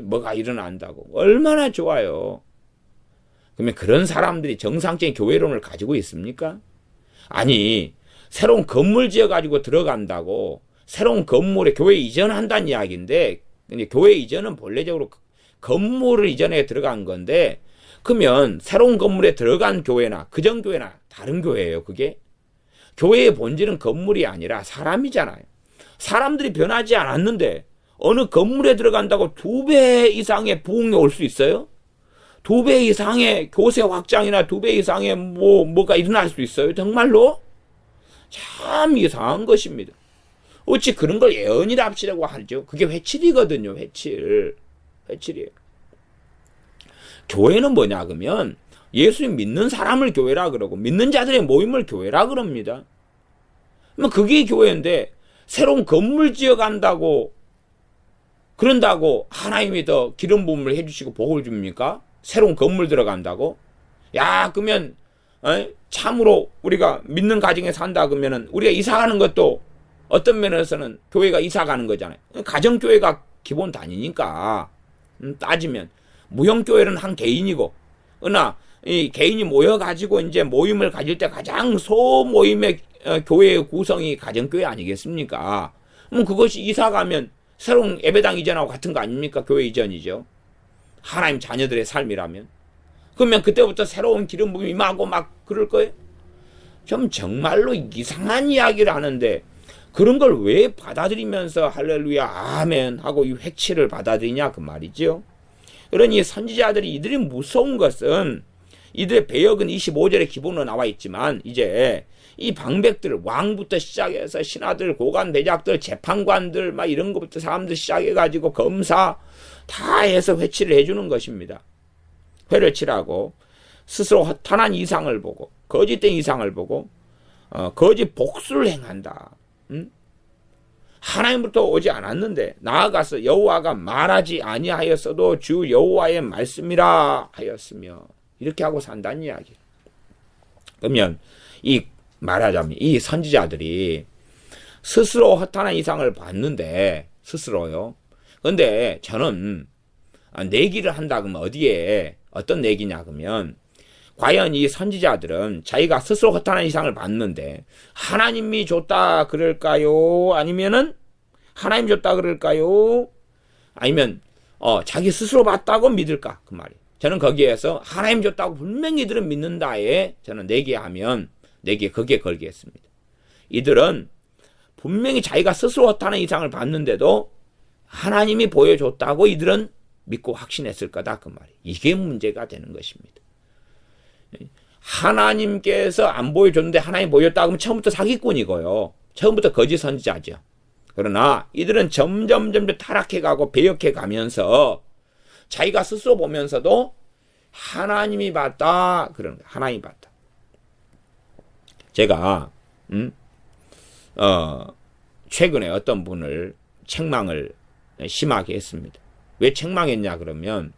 뭐가 일어난다고. 얼마나 좋아요. 그러면 그런 사람들이 정상적인 교회론을 가지고 있습니까? 아니, 새로운 건물 지어가지고 들어간다고 새로운 건물에 교회 이전한다는 이야기인데, 교회 이전은 본래적으로 건물을 이전해 들어간 건데, 그러면 새로운 건물에 들어간 교회나 그전 교회나 다른 교회예요 그게? 교회의 본질은 건물이 아니라 사람이잖아요. 사람들이 변하지 않았는데 어느 건물에 들어간다고 2배 이상의 부흥이 올 수 있어요? 2배 이상의 교세 확장이나 2배 이상의 뭐가 일어날 수 있어요? 정말로? 참 이상한 것입니다. 어찌 그런 걸 예언이라 합시라고 하죠. 그게 회칠이거든요. 회칠이에요. 교회는 뭐냐 그러면 예수님 믿는 사람을 교회라 그러고 믿는 자들의 모임을 교회라 그럽니다. 그게 교회인데 새로운 건물 지어간다고 그런다고 하나님이 더 기름 부음을 해주시고 복을 줍니까? 새로운 건물 들어간다고? 야, 그러면 참으로 우리가 믿는 가정에 산다 그러면은 우리가 이사 가는 것도 어떤 면에서는 교회가 이사 가는 거잖아요. 가정교회가 기본 단위니까 따지면 무형교회는 한 개인이고, 그러나 이 개인이 모여가지고 이제 모임을 가질 때 가장 소모임의 교회의 구성이 가정교회 아니겠습니까? 그것이 이사 가면 새로운 예배당 이전하고 같은 거 아닙니까? 교회 이전이죠. 하나님 자녀들의 삶이라면. 그러면 그때부터 새로운 기름 부음이 임하고 막 그럴 거예요? 좀 정말로 이상한 이야기를 하는데 그런 걸 왜 받아들이면서 할렐루야 아멘 하고 이 회치를 받아들이냐 그 말이죠. 그러니 선지자들이 이들이 무서운 것은 이들의 배역은 25절에 기본으로 나와 있지만 이제 이 방백들 왕부터 시작해서 신하들 고관 대작들 재판관들 막 이런 것부터 사람들 시작해가지고 검사 다 해서 회치를 해주는 것입니다. 회를 치라고 스스로 허탄한 이상을 보고 거짓된 이상을 보고 거짓 복수를 행한다. 하나님부터 오지 않았는데 나아가서 여호와가 말하지 아니하였어도 주 여호와의 말씀이라 하였으며 이렇게 하고 산다는 이야기. 그러면 이 말하자면 이 선지자들이 스스로 허탄한 이상을 봤는데 스스로요. 근데 저는 내기를 한다 그러면 어디에 어떤 내기냐 그러면 과연 이 선지자들은 자기가 스스로 허탄한 이상을 봤는데 하나님이 줬다 그럴까요? 아니면은 하나님 줬다 그럴까요? 아니면 자기 스스로 봤다고 믿을까? 그 말이에요. 저는 거기에서 하나님 줬다고 분명히 이들은 믿는다에 저는 내기하면 내기에 거기에 걸겠습니다. 이들은 분명히 자기가 스스로 허탄한 이상을 봤는데도 하나님이 보여줬다고 이들은 믿고 확신했을 거다 그 말이에요. 이게 문제가 되는 것입니다. 하나님께서 안 보여줬는데 하나님 보여줬다 그러면 처음부터 사기꾼이고요. 처음부터 거짓 선지자죠. 그러나 이들은 점점 타락해가고 배역해가면서 자기가 스스로 보면서도 하나님이 봤다 그러는 거예요. 하나님이 봤다. 제가 최근에 어떤 분을 책망을 심하게 했습니다. 왜 책망했냐 그러면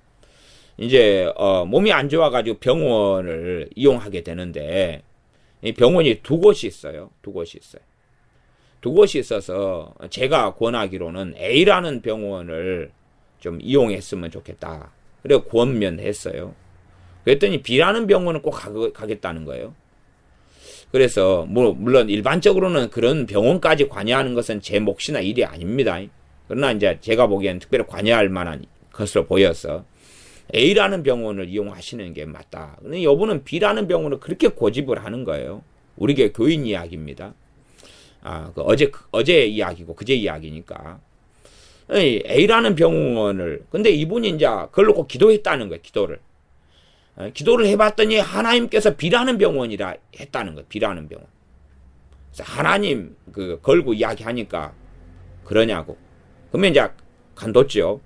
이제 몸이 안 좋아가지고 병원을 이용하게 되는데 이 병원이 두 곳이 있어요. 두 곳이 있어서 제가 권하기로는 A라는 병원을 좀 이용했으면 좋겠다. 그래서 권면했어요. 그랬더니 B라는 병원은 꼭 가겠다는 거예요. 그래서 물론 일반적으로는 그런 병원까지 관여하는 것은 제 몫이나 일이 아닙니다. 그러나 이제 제가 보기엔 특별히 관여할 만한 것으로 보여서 A라는 병원을 이용하시는 게 맞다. 근데 이분은 B라는 병원을 그렇게 고집을 하는 거예요. 우리 게 교인 이야기입니다. 어제 이야기고 그제 이야기니까. A라는 병원을 근데 이분이 이제 그걸로 꼭 기도했다는 거예요. 기도를 해봤더니 하나님께서 B라는 병원이라 했다는 거예요. B라는 병원. 그래서 하나님 걸고 이야기하니까 그러냐고. 그러면 이제 간뒀죠.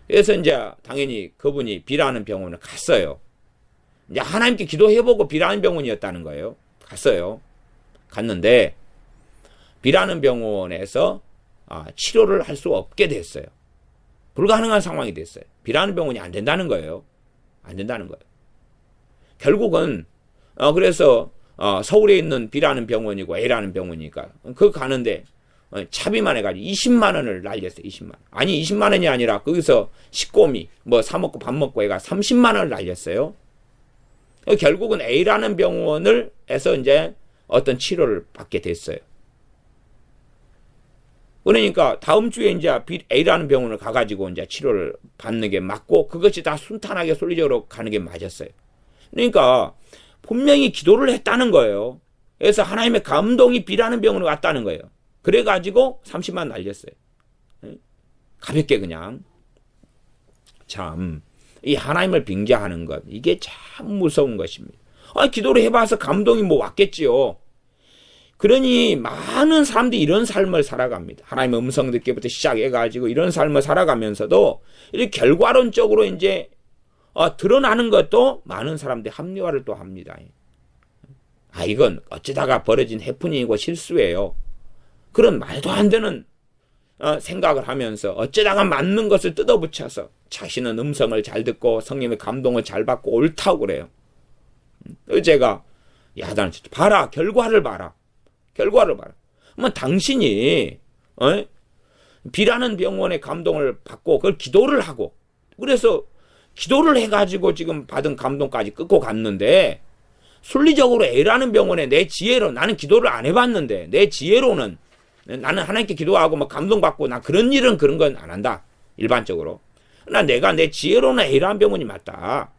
그래서 이제 당연히 그분이 B라는 병원을 갔어요. 이제 하나님께 기도해보고 B라는 병원이었다는 거예요. 갔는데 B라는 병원에서 치료를 할 수 없게 됐어요. 불가능한 상황이 됐어요. B라는 병원이 안 된다는 거예요. 결국은 그래서 서울에 있는 B라는 병원이고 A라는 병원이니까 그거 가는데 차비만 해가지고 20만 원을 날렸어요. 20만 원. 아니 20만 원이 아니라 거기서 식고미 사 먹고 밥 먹고 해가 30만 원을 날렸어요. 결국은 A라는 병원을 해서 이제 어떤 치료를 받게 됐어요. 그러니까 다음 주에 이제 A라는 병원을 가가지고 이제 치료를 받는 게 맞고 그것이 다 순탄하게 논리적으로 가는 게 맞았어요. 그러니까 분명히 기도를 했다는 거예요. 그래서 하나님의 감동이 B라는 병원을 왔다는 거예요. 그래가지고 30만 날렸어요. 가볍게 그냥. 참, 이 하나님을 빙자하는 것, 이게 참 무서운 것입니다. 기도를 해봐서 감동이 왔겠지요. 그러니 많은 사람들이 이런 삶을 살아갑니다. 하나님의 음성 듣기부터 시작해가지고 이런 삶을 살아가면서도 이렇게 결과론적으로 이제 드러나는 것도 많은 사람들이 합리화를 또 합니다. 이건 어쩌다가 벌어진 해프닝이고 실수예요. 그런 말도 안 되는 생각을 하면서 어쩌다가 맞는 것을 뜯어붙여서 자신은 음성을 잘 듣고 성령의 감동을 잘 받고 옳다고 그래요. 제가 야단을 쳤죠. 봐라. 결과를 봐라. 결과를 봐라. 그러면 당신이 B라는 병원의 감동을 받고 그걸 기도를 하고 그래서 기도를 해가지고 지금 받은 감동까지 끊고 갔는데 순리적으로 A라는 병원에 내 지혜로 나는 기도를 안 해봤는데 내 지혜로는 나는 하나님께 기도하고 막 감동받고 나 그런 일은 그런 건 안 한다. 일반적으로. 그러나 내가 내 지혜로는 A라는 병원이 맞다.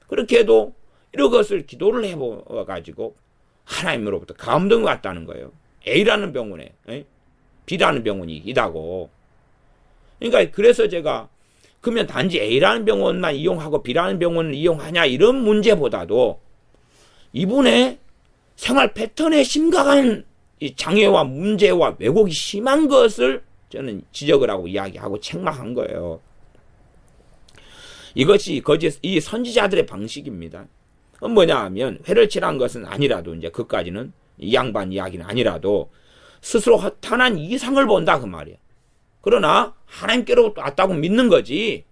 그렇게 해도 이런 것을 기도를 해봐가지고 하나님으로부터 감동이 왔다는 거예요. A라는 병원에 B라는 병원이 있다고. 그러니까 그래서 제가 그러면 단지 A라는 병원만 이용하고 B라는 병원을 이용하냐 이런 문제보다도 이분의 생활 패턴에 심각한 이 장애와 문제와 왜곡이 심한 것을 저는 지적을 하고 이야기하고 책망한 거예요. 이것이 이 선지자들의 방식입니다. 뭐냐 하면 회를 칠한 것은 아니라도 이제 그까지는 이 양반 이야기는 아니라도 스스로 허탄한 이상을 본다 그 말이에요. 그러나 하나님께로 왔다고 믿는 거지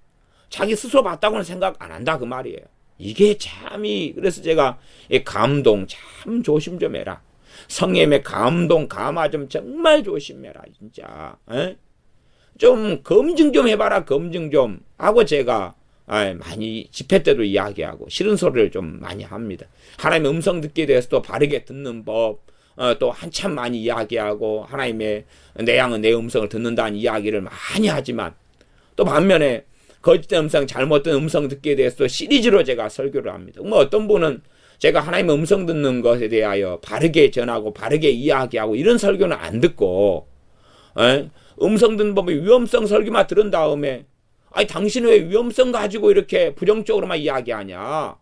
자기 스스로 봤다고는 생각 안 한다 그 말이에요. 이게 참이 그래서 제가 이 감동 참 조심 좀 해라. 성령의 감동 감화 좀 정말 조심해라 진짜. 좀 검증 좀 해봐라. 검증 좀 하고 제가 많이 집회 때도 이야기하고 싫은 소리를 좀 많이 합니다. 하나님의 음성 듣기에 대해서도 바르게 듣는 법 또 한참 많이 이야기하고 하나님의 내 양은 내 음성을 듣는다는 이야기를 많이 하지만 또 반면에 거짓된 음성 잘못된 음성 듣기에 대해서도 시리즈로 제가 설교를 합니다. 뭐 어떤 분은 제가 하나님의 음성 듣는 것에 대하여 바르게 전하고 바르게 이야기하고 이런 설교는 안 듣고 음성 듣는 법의 위험성 설교만 들은 다음에 아니 당신은 왜 위험성 가지고 이렇게 부정적으로만 이야기하냐?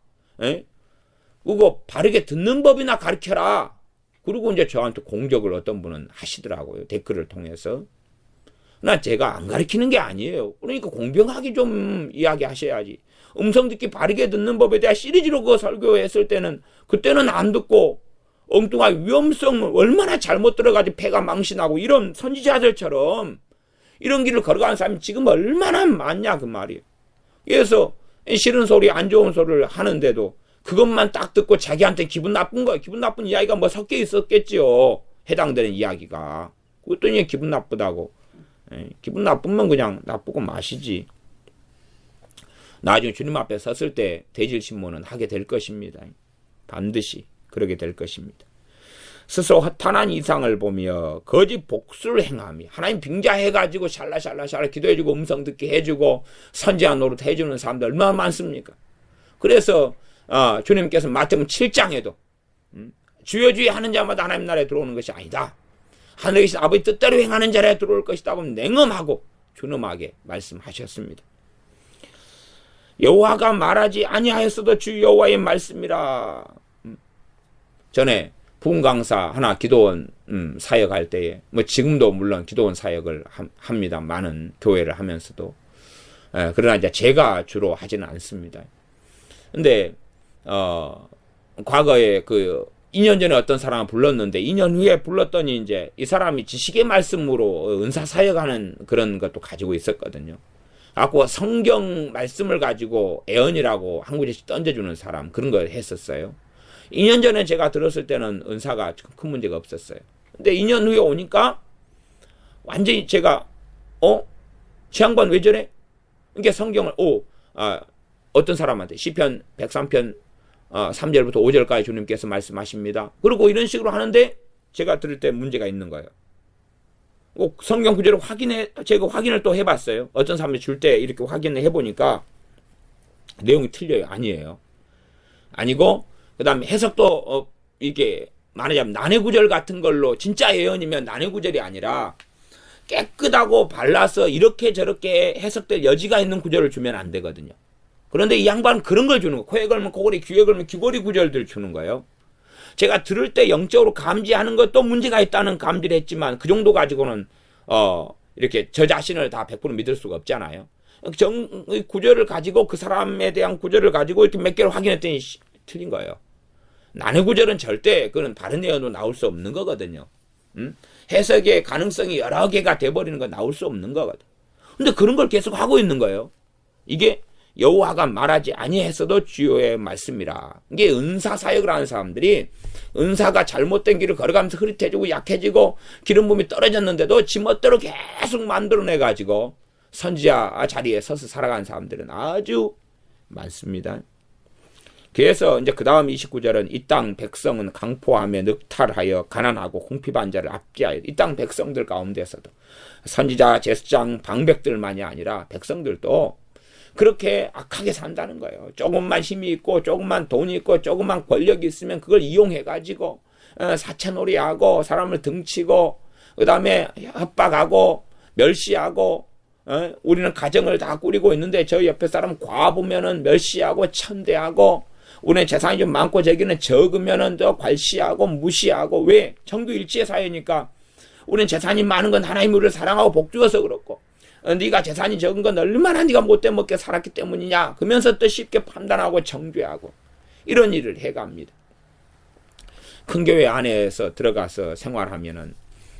그거 바르게 듣는 법이나 가르쳐라. 그리고 이제 저한테 공격을 어떤 분은 하시더라고요. 댓글을 통해서. 나 제가 안 가르치는 게 아니에요. 그러니까 공평하게 좀 이야기하셔야지. 음성 듣기 바르게 듣는 법에 대한 시리즈로 그거 설교했을 때는 그때는 안 듣고 엉뚱한 위험성 얼마나 잘못 들어가지고 폐가 망신하고 이런 선지자들처럼 이런 길을 걸어가는 사람이 지금 얼마나 많냐 그 말이에요. 그래서 싫은 소리 안 좋은 소리를 하는데도 그것만 딱 듣고 자기한테 기분 나쁜 거예요. 기분 나쁜 이야기가 뭐 섞여 있었겠지요. 해당되는 이야기가. 그랬더니 기분 나쁘다고. 기분 나쁘면 그냥 나쁘고 마시지. 나중에 주님 앞에 섰을 때 대질신문은 하게 될 것입니다. 반드시 그러게 될 것입니다. 스스로 허탄한 이상을 보며 거짓 복수를 행하며 하나님 빙자해가지고 샬라샬라샬라 기도해주고 음성 듣게 해주고 선지자 노릇 해주는 사람들 얼마나 많습니까? 그래서 주님께서 마태복음 7장에도 주여 주여 하는 자마다 하나님 나라에 들어오는 것이 아니다. 하늘에 계신 아버지 뜻대로 행하는 자라에 들어올 것이다 하고 냉엄하고 준엄하게 말씀하셨습니다. 여호와가 말하지 아니하였어도 주 여호와의 말씀이라. 전에 부흥 강사 하나 기도원 사역할 때에 뭐 지금도 물론 기도원 사역을 합니다. 많은 교회를 하면서도. 그러나 이제 제가 주로 하지는 않습니다. 근데 과거에 2년 전에 어떤 사람을 불렀는데 2년 후에 불렀더니 이제 이 사람이 지식의 말씀으로 은사 사역하는 그런 것도 가지고 있었거든요. 아까 성경 말씀을 가지고 애언이라고 한 구절씩 던져주는 사람 그런 걸 했었어요. 2년 전에 제가 들었을 때는 은사가 큰 문제가 없었어요. 근데 2년 후에 오니까 완전히 제가 저 양반 왜 저래? 그러니까 성경을 어떤 사람한테 시편 103편 3절부터 5절까지 주님께서 말씀하십니다. 그리고 이런 식으로 하는데 제가 들을 때 문제가 있는 거예요. 성경 구절을 제가 확인을 또 해봤어요. 어떤 사람이 줄 때 이렇게 확인을 해보니까 내용이 틀려요. 아니에요. 아니고 그 다음에 해석도 이게 말하자면 난해구절 같은 걸로 진짜 예언이면 난해구절이 아니라 깨끗하고 발라서 이렇게 저렇게 해석될 여지가 있는 구절을 주면 안 되거든요. 그런데 이 양반은 그런 걸 주는 거예요. 코에 걸면 코걸이, 귀에 걸면 귀걸이 구절들 주는 거예요. 제가 들을 때 영적으로 감지하는 것도 문제가 있다는 감지를 했지만 그 정도 가지고는 이렇게 저 자신을 다 100% 믿을 수가 없잖아요. 구절을 가지고 그 사람에 대한 구절을 가지고 이렇게 몇 개를 확인했더니 틀린 거예요. 난해 구절은 절대 그건 바른 예언으로 나올 수 없는 거거든요. 해석의 가능성이 여러 개가 돼버리는 건 나올 수 없는 거거든. 근데 그런 걸 계속 하고 있는 거예요. 이게 여호와가 말하지 아니했어도 주요의 말씀이라. 이게 은사 사역을 하는 사람들이 은사가 잘못된 길을 걸어가면서 흐릿해지고 약해지고 기름 부음이 떨어졌는데도 지멋대로 계속 만들어내가지고 선지자 자리에 서서 살아가는 사람들은 아주 많습니다. 그래서 이제 그 다음 29절은 이 땅 백성은 강포하며 늑탈하여 가난하고 궁핍한 자를 압제하여. 이 땅 백성들 가운데서도 선지자, 제사장, 방백들만이 아니라 백성들도 그렇게 악하게 산다는 거예요. 조금만 힘이 있고 조금만 돈이 있고 조금만 권력이 있으면 그걸 이용해가지고 사채놀이하고 사람을 등치고 그 다음에 협박하고 멸시하고 우리는 가정을 다 꾸리고 있는데 저 옆에 사람 과부면은 멸시하고 천대하고 우리는 재산이 좀 많고 저기는 적으면은 또 괄시하고 무시하고. 왜? 정교일치의 사회니까 우리는 재산이 많은 건 하나님 우리를 사랑하고 복주어서 그렇고 네가 재산이 적은 건 얼마나 네가 못돼 먹게 살았기 때문이냐 그러면서 또 쉽게 판단하고 정죄하고 이런 일을 해갑니다. 큰 교회 안에서 들어가서 생활하면은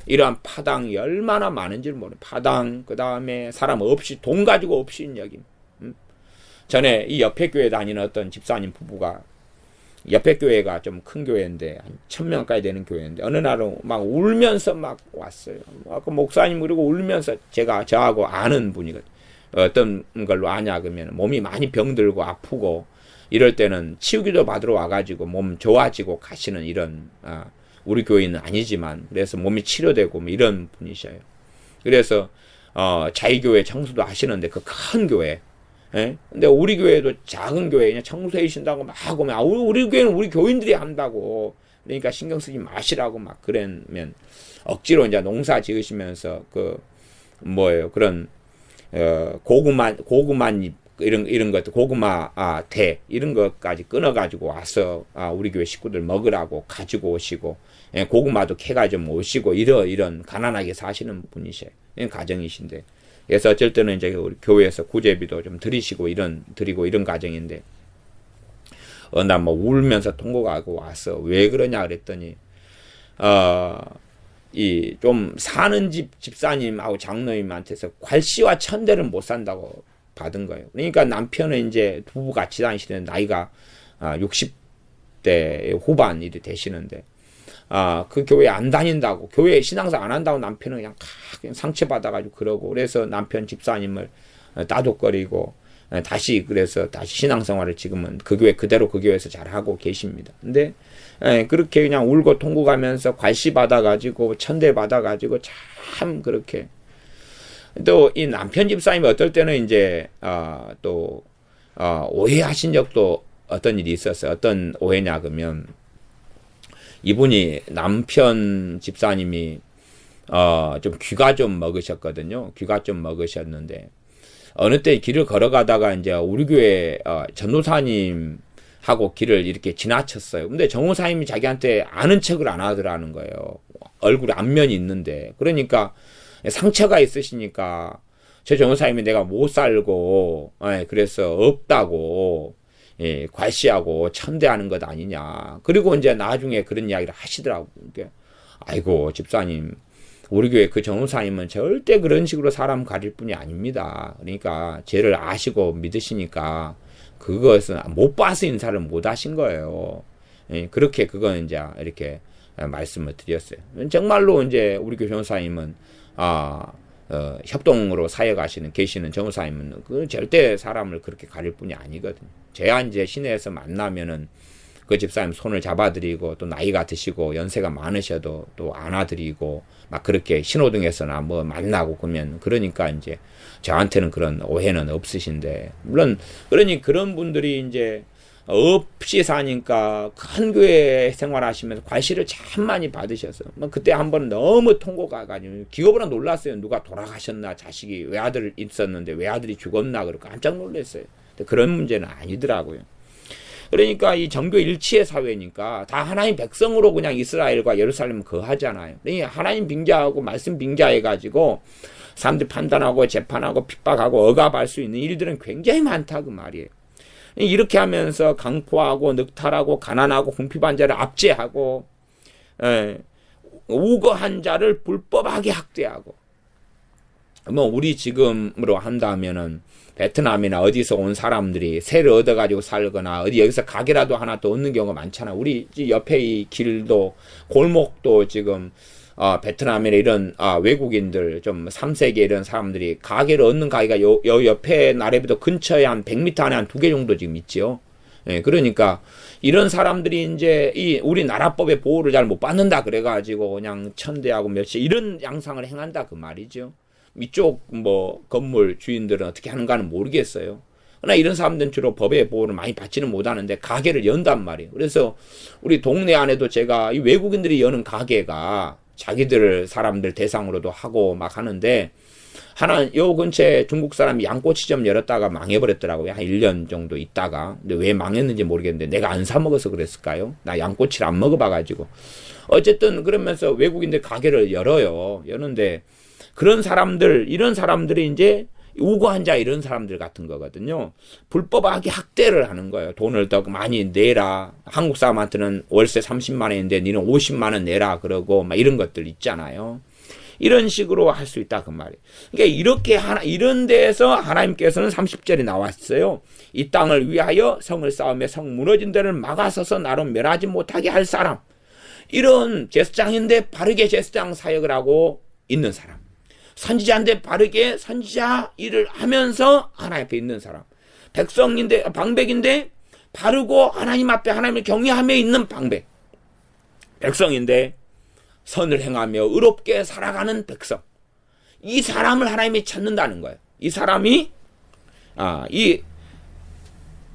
이러한 파당이 얼마나 많은지를 모르는 파당, 그 다음에 사람 없이 돈 가지고 없이 여김. 전에 이 옆에 교회 다니는 어떤 집사님 부부가 옆에 교회가 좀 큰 교회인데 한 1000명까지 되는 교회인데 어느 날은 막 울면서 막 왔어요. 그 목사님 그리고 울면서 저하고 아는 분이거든요. 어떤 걸로 아냐 그러면 몸이 많이 병들고 아프고 이럴 때는 치유기도 받으러 와가지고 몸 좋아지고 가시는 이런 우리 교회는 아니지만 그래서 몸이 치료되고 뭐 이런 분이셔요. 그래서 자유교회 청소도 하시는데 그 큰 교회. 예? 근데 우리 교회도 작은 교회 그냥 청소해 주신다고 막 하고 우리 교회는 우리 교인들이 한다고 그러니까 신경 쓰지 마시라고 막 그러면 억지로 이제 농사 지으시면서 그런 고구마잎 이런 것들 고구마 대 이런 것까지 끊어가지고 와서 우리 교회 식구들 먹으라고 가지고 오시고 고구마도 캐가지고 오시고 이런 가난하게 사시는 분이셔요. 가정이신데. 그래서 어쩔 때는 이제 우리 교회에서 구제비도 좀 드리고 이런 가정인데, 나 뭐 울면서 통곡하고 와서 왜 그러냐 그랬더니, 이 좀 사는 집사님하고 장로님한테서 괄시와 천대를 못 산다고 받은 거예요. 그러니까 남편은 이제 부부 같이 다니시는 나이가 60대 후반 일이 되시는데, 그 교회 안 다닌다고, 교회 신앙생활 안 한다고 남편은 그냥 상처받아가지고 그러고, 그래서 남편 집사님을 따독거리고, 다시 신앙생활을 지금은 그대로 그 교회에서 잘 하고 계십니다. 근데, 그렇게 그냥 울고 통곡하면서 괄시 받아가지고, 천대 받아가지고, 참 그렇게. 또, 이 남편 집사님이 어떨 때는 이제, 오해하신 적도 어떤 일이 있었어요. 어떤 오해냐, 그러면, 이분이 남편 집사님이 좀 귀가 좀 먹으셨거든요. 귀가 좀 먹으셨는데 어느 때 길을 걸어가다가 이제 우리 교회 전도사님하고 길을 이렇게 지나쳤어요. 근데 전도사님이 자기한테 아는 척을 안 하더라는 거예요. 얼굴에 안면이 있는데. 그러니까 상처가 있으시니까 저 전도사님이 내가 못 살고 그래서 없다고 괄시하고 천대하는 것 아니냐. 그리고 이제 나중에 그런 이야기를 하시더라고요. 아이고 집사님, 우리 교회 그 전도사님은 절대 그런 식으로 사람 가릴 분이 아닙니다. 그러니까 죄를 아시고 믿으시니까 그것은 못 봐서 인사를 못 하신 거예요. 그렇게 그건 이제 이렇게 말씀을 드렸어요. 정말로 이제 우리 교회 전도사님은 협동으로 사역하시는 계시는 전도사님은 그 절대 사람을 그렇게 가릴 분이 아니거든요. 제가 이제 시내에서 만나면은 그 집사님 손을 잡아드리고 또 나이가 드시고 연세가 많으셔도 또 안아드리고 막 그렇게 신호등에서나 뭐 만나고 그러면 그러니까 이제 저한테는 그런 오해는 없으신데, 물론 그런 분들이 이제 없이 사니까 큰 교회 생활하시면서 괄시를 참 많이 받으셔서 그때 한번 너무 통곡해가지고 기업으로 놀랐어요. 누가 돌아가셨나, 자식이 외아들 있었는데 외아들이 죽었나 그러고 깜짝 놀랐어요. 그런 문제는 아니더라고요. 그러니까 이 정교 일치의 사회니까 다 하나님 백성으로 그냥 이스라엘과 예루살렘을 거하잖아요. 그러니까 하나님 빙자하고 말씀 빙자해가지고 사람들 판단하고 재판하고 핍박하고 억압할 수 있는 일들은 굉장히 많다 그 말이에요. 이렇게 하면서 강포하고 늑탈하고 가난하고 궁핍한 자를 압제하고 우거한 자를 불법하게 학대하고, 뭐 우리 지금으로 한다면은 베트남이나 어디서 온 사람들이 새를 얻어가지고 살거나 어디 여기서 가게라도 하나 또 얻는 경우가 많잖아. 우리 옆에 이 길도 골목도 지금 베트남이나 이런 외국인들 좀 3세계 이런 사람들이 가게를 얻는 가게가 요 옆에 나래비도 근처에 한 100m 안에 한 2개 정도 지금 있지요. 예, 그러니까 이런 사람들이 이제 이 우리나라법의 보호를 잘 못 받는다 그래가지고 그냥 천대하고 멸시 이런 양상을 행한다 그 말이죠. 이쪽 뭐 건물 주인들은 어떻게 하는가는 모르겠어요. 그러나 이런 사람들은 주로 법의 보호를 많이 받지는 못하는데 가게를 연단 말이에요. 그래서 우리 동네 안에도 제가 이 외국인들이 여는 가게가 자기들 사람들 대상으로도 하고 막 하는데, 하나 요 근처에 중국 사람이 양꼬치점 열었다가 망해버렸더라고요. 한 1년 정도 있다가. 근데 왜 망했는지 모르겠는데 내가 안 사 먹어서 그랬을까요? 나 양꼬치를 안 먹어봐가지고. 어쨌든 그러면서 외국인들 가게를 열어요. 여는데 그런 사람들, 이런 사람들이 이제 우고한 자 이런 사람들 같은 거거든요. 불법하게 학대를 하는 거예요. 돈을 더 많이 내라. 한국 사람한테는 월세 30만 원인데 니는 50만 원 내라. 그러고 막 이런 것들 있잖아요. 이런 식으로 할 수 있다 그 말이에요. 그러니까 이렇게 이런 데에서 하나님께서는 30절이 나왔어요. 이 땅을 위하여 성을 쌓으며 성 무너진 데를 막아서서 나로 멸하지 못하게 할 사람. 이런 제사장인데 바르게 제사장 사역을 하고 있는 사람. 선지자인데 바르게 선지자 일을 하면서 하나님 앞에 있는 사람. 백성인데 방백인데 바르고 하나님 앞에 하나님을 경외하며 있는 방백. 백성인데 선을 행하며 의롭게 살아가는 백성. 이 사람을 하나님이 찾는다는 거예요. 이 사람이 이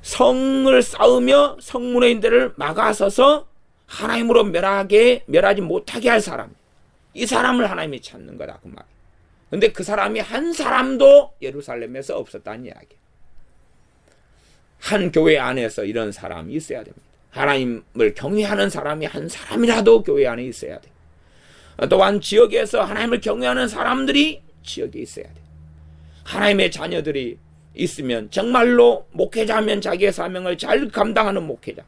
성을 쌓으며 성문의 데를 막아서서 하나님으로 멸하지 못하게 할 사람. 이 사람을 하나님이 찾는 거다 그 말이에요. 근데 그 사람이 한 사람도 예루살렘에서 없었다는 이야기예요. 한 교회 안에서 이런 사람이 있어야 됩니다. 하나님을 경외하는 사람이 한 사람이라도 교회 안에 있어야 돼요. 또한 지역에서 하나님을 경외하는 사람들이 지역에 있어야 돼요. 하나님의 자녀들이 있으면 정말로 목회자면 자기의 사명을 잘 감당하는 목회자.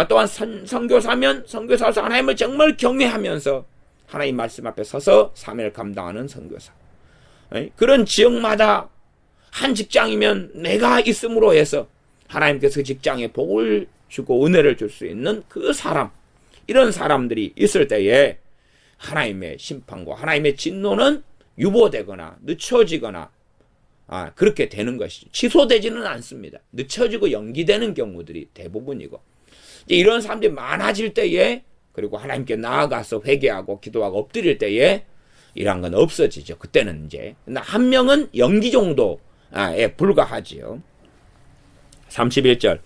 또한 선교사면 선교사로서 하나님을 정말 경외하면서 하나님 말씀 앞에 서서 사명을 감당하는 선교사. 그런 지역마다 한 직장이면 내가 있음으로 해서 하나님께서 그 직장에 복을 주고 은혜를 줄 수 있는 그 사람, 이런 사람들이 있을 때에 하나님의 심판과 하나님의 진노는 유보되거나 늦춰지거나 그렇게 되는 것이죠. 취소되지는 않습니다. 늦춰지고 연기되는 경우들이 대부분이고, 이런 사람들이 많아질 때에, 그리고 하나님께 나아가서 회개하고 기도하고 엎드릴 때에 이런 건 없어지죠. 그때는 이제 한 명은 연기 정도에 불과하지요. 31절.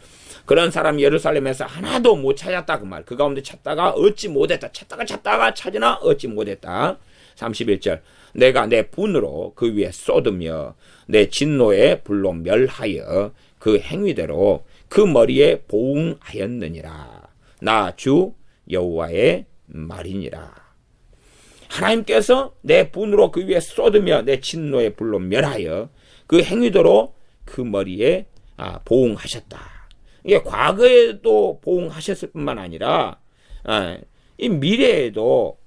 그런 사람이 예루살렘에서 하나도 못 찾았다 그 말. 그 가운데 찾다가 얻지 못했다. 찾다가 찾으나 얻지 못했다. 31절. 내가 내 분으로 그 위에 쏟으며 내 진노의 불로 멸하여 그 행위대로 그 머리에 보응하였느니라. 나 주 여호와의 말이니라. 하나님께서 내 분으로 그 위에 쏟으며 내 진노의 불로 멸하여 그 행위대로 그 머리에 보응하셨다. 이게 과거에도 보응하셨을 뿐만 아니라 이 미래에도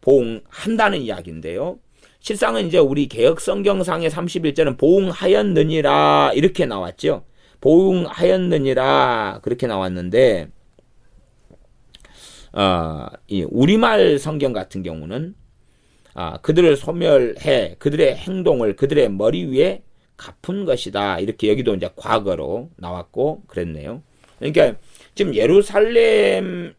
보응한다는 이야기인데요. 실상은 이제 우리 개역 성경상의 31절은 보응하였느니라 이렇게 나왔죠. 보응하였느니라 그렇게 나왔는데 이 우리말 성경 같은 경우는 그들을 소멸해 그들의 행동을 그들의 머리 위에 갚은 것이다. 이렇게 여기도 이제 과거로 나왔고 그랬네요. 그러니까 지금 예루살렘에서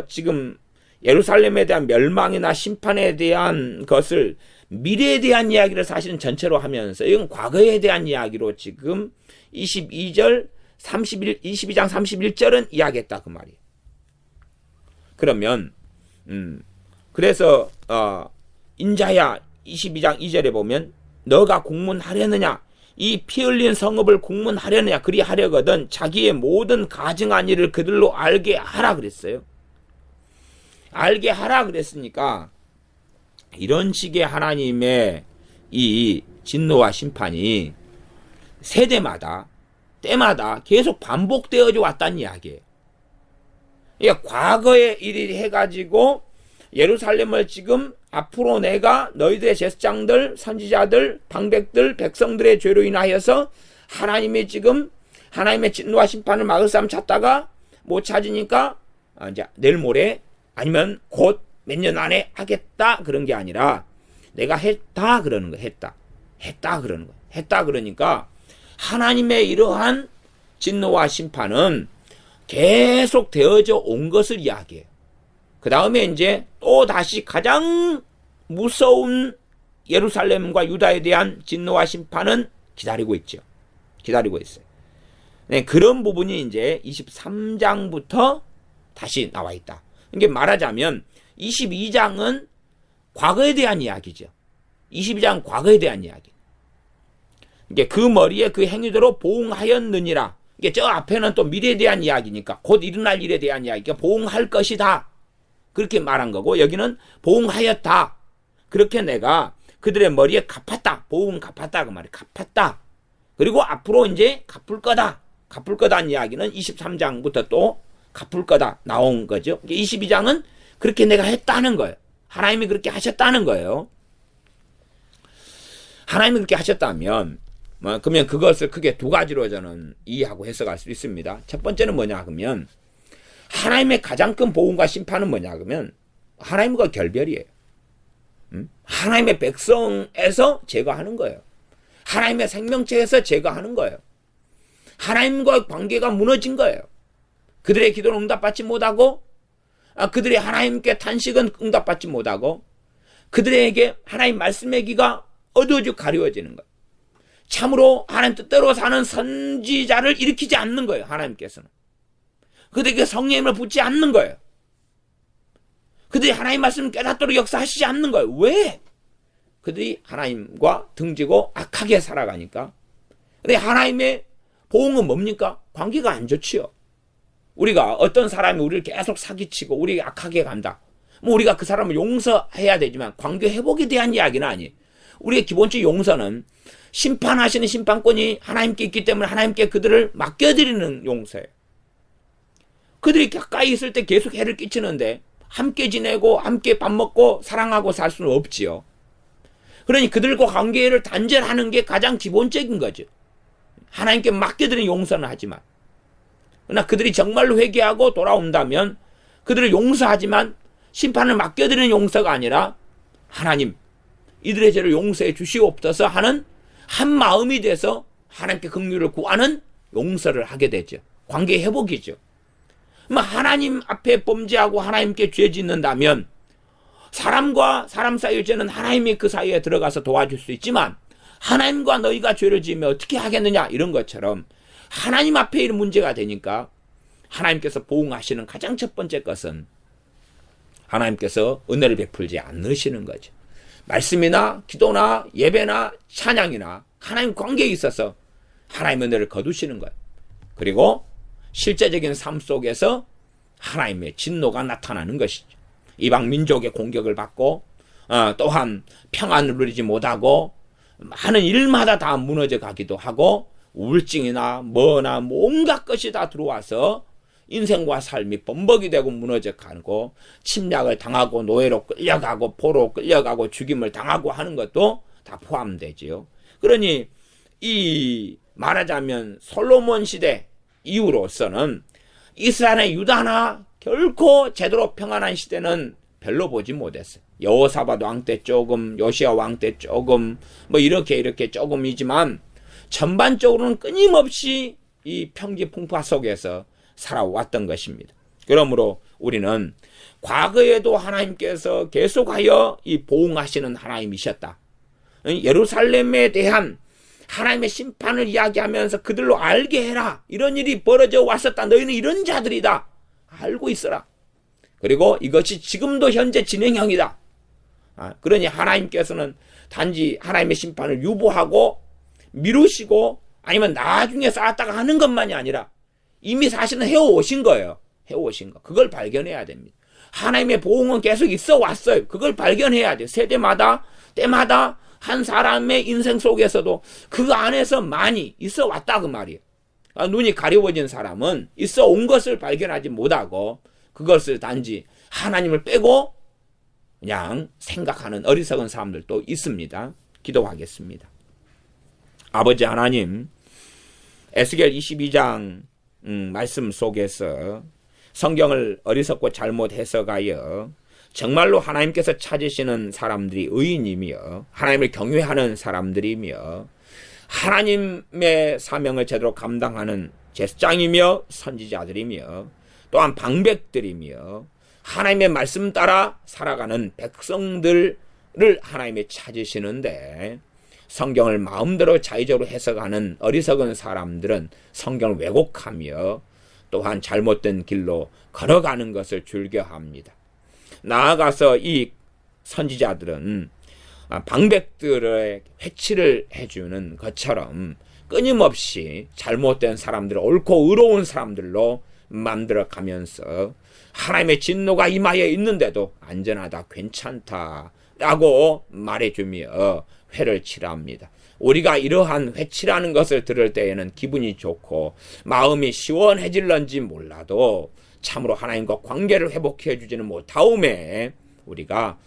지금 예루살렘에 대한 멸망이나 심판에 대한 것을 미래에 대한 이야기를 사실은 전체로 하면서 이건 과거에 대한 이야기로 지금 22장 31절은 이야기했다 그 말이에요. 그러면 그래서 인자야 22장 2절에 보면 너가 공문하려느냐 이 피 흘린 성읍을 공문하려느냐 그리하려거든 자기의 모든 가증한 일을 그들로 알게 하라 그랬어요. 알게 하라 그랬으니까 이런 식의 하나님의 이 진노와 심판이 세대마다 때마다 계속 반복되어져 왔다는 이야기예요. 예, 과거의 일이 해가지고 예루살렘을 지금 앞으로 내가 너희들의 제사장들, 선지자들, 방백들, 백성들의 죄로 인하여서 하나님이 지금 하나님의 진노와 심판을 막을 사람 찾다가 못 찾으니까 이제 내일 모레 아니면 곧 몇 년 안에 하겠다 그런 게 아니라 내가 했다 그러는 거. 했다 그러는 거. 했다 그러니까 하나님의 이러한 진노와 심판은 계속 되어져 온 것을 이야기해요. 그 다음에 이제 또 다시 가장 무서운 예루살렘과 유다에 대한 진노와 심판은 기다리고 있죠. 기다리고 있어요. 네, 그런 부분이 이제 23장부터 다시 나와 있다. 이게 말하자면 22장은 과거에 대한 이야기죠. 22장은 과거에 대한 이야기. 이게 그 머리에 그 행위대로 보응하였느니라. 이게 저 앞에는 또 미래에 대한 이야기니까 곧 일어날 일에 대한 이야기가 보응할 것이다. 그렇게 말한 거고 여기는 보응하였다. 그렇게 내가 그들의 머리에 갚았다. 보응 갚았다 그 말이 갚았다. 그리고 앞으로 이제 갚을 거다. 갚을 거다는 이야기는 23장부터 또 갚을 거다 나온 거죠. 22장은 그렇게 내가 했다는 거예요. 하나님이 그렇게 하셨다는 거예요. 하나님이 그렇게 하셨다면 그러면 그것을 크게 두 가지로 저는 이해하고 해석할 수 있습니다. 첫 번째는 뭐냐 그러면 하나님의 가장 큰 보응과 심판은 뭐냐 그러면 하나님과 결별이에요. 하나님의 백성에서 제거하는 거예요. 하나님의 생명체에서 제거하는 거예요. 하나님과 관계가 무너진 거예요. 그들의 기도는 응답받지 못하고 그들의 하나님께 탄식은 응답받지 못하고 그들에게 하나님 말씀의 귀가 어두워지고 가려워지는 거예요. 참으로 하나님 뜻대로 사는 선지자를 일으키지 않는 거예요. 하나님께서는. 그들에게 성령님을 붓지 않는 거예요. 그들이 하나님 말씀을 깨닫도록 역사하시지 않는 거예요. 왜? 그들이 하나님과 등지고 악하게 살아가니까. 근데 하나님의 보응은 뭡니까? 관계가 안 좋지요. 우리가 어떤 사람이 우리를 계속 사기치고 우리 악하게 간다. 뭐 우리가 그 사람을 용서해야 되지만 관계 회복에 대한 이야기는 아니에요. 우리의 기본적 용서는 심판하시는 심판권이 하나님께 있기 때문에 하나님께 그들을 맡겨드리는 용서예요. 그들이 가까이 있을 때 계속 해를 끼치는데 함께 지내고 함께 밥 먹고 사랑하고 살 수는 없지요. 그러니 그들과 관계를 단절하는 게 가장 기본적인 거죠. 하나님께 맡겨드리는 용서는 하지만 그러나 그들이 정말로 회개하고 돌아온다면 그들을 용서하지만 심판을 맡겨드리는 용서가 아니라 하나님 이들의 죄를 용서해 주시옵소서 하는 한 마음이 돼서 하나님께 긍휼을 구하는 용서를 하게 되죠. 관계 회복이죠. 하나님 앞에 범죄하고 하나님께 죄 짓는다면 사람과 사람 사이의 죄는 하나님이 그 사이에 들어가서 도와줄 수 있지만 하나님과 너희가 죄를 지으면 어떻게 하겠느냐 이런 것처럼 하나님 앞에 이런 문제가 되니까 하나님께서 보응하시는 가장 첫 번째 것은 하나님께서 은혜를 베풀지 않으시는 거죠. 말씀이나 기도나 예배나 찬양이나 하나님 관계에 있어서 하나님의 은혜를 거두시는 거예요. 그리고 실제적인 삶 속에서 하나님의 진노가 나타나는 것이죠. 이방 민족의 공격을 받고 또한 평안을 누리지 못하고 하는 일마다 다 무너져 가기도 하고 우울증이나 뭐나 온갖 것이 다 들어와서 인생과 삶이 범벅이 되고 무너져 가고 침략을 당하고 노예로 끌려가고 포로 끌려가고 죽임을 당하고 하는 것도 다 포함되지요. 그러니 이 말하자면 솔로몬 시대 이후로서는 이스라엘의 유다나 결코 제대로 평안한 시대는 별로 보지 못했어요. 여호사밧 왕 때 조금, 요시야 왕 때 조금, 뭐 이렇게 조금이지만 전반적으로는 끊임없이 이 평지풍파 속에서 살아왔던 것입니다. 그러므로 우리는 과거에도 하나님께서 계속하여 이 보응하시는 하나님이셨다. 예루살렘에 대한 하나님의 심판을 이야기하면서 그들로 알게 해라. 이런 일이 벌어져 왔었다. 너희는 이런 자들이다. 알고 있어라. 그리고 이것이 지금도 현재 진행형이다. 그러니 하나님께서는 단지 하나님의 심판을 유보하고 미루시고 아니면 나중에 쌓았다가 하는 것만이 아니라 이미 사실은 해오신 거예요. 해오신 거. 그걸 발견해야 됩니다. 하나님의 보응은 계속 있어 왔어요. 그걸 발견해야 돼요. 세대마다 때마다 한 사람의 인생 속에서도 그 안에서 많이 있어 왔다 그 말이에요. 눈이 가려워진 사람은 있어 온 것을 발견하지 못하고 그것을 단지 하나님을 빼고 그냥 생각하는 어리석은 사람들도 있습니다. 기도하겠습니다. 아버지 하나님, 에스겔 22장 말씀 속에서 성경을 어리석고 잘못 해석하여 정말로 하나님께서 찾으시는 사람들이 의인이며 하나님을 경외하는 사람들이며 하나님의 사명을 제대로 감당하는 제사장이며 선지자들이며 또한 방백들이며 하나님의 말씀 따라 살아가는 백성들을 하나님이 찾으시는데 성경을 마음대로 자의적으로 해석하는 어리석은 사람들은 성경을 왜곡하며 또한 잘못된 길로 걸어가는 것을 즐겨합니다. 나아가서 이 선지자들은 방백들의 회치를 해주는 것처럼 끊임없이 잘못된 사람들을 옳고 의로운 사람들로 만들어가면서 하나님의 진노가 임하여 있는데도 안전하다, 괜찮다라고 말해주며 회를 칠합니다. 우리가 이러한 회치라는 것을 들을 때에는 기분이 좋고 마음이 시원해질런지 몰라도 참으로 하나님과 관계를 회복해 주지는 못하오매 우리가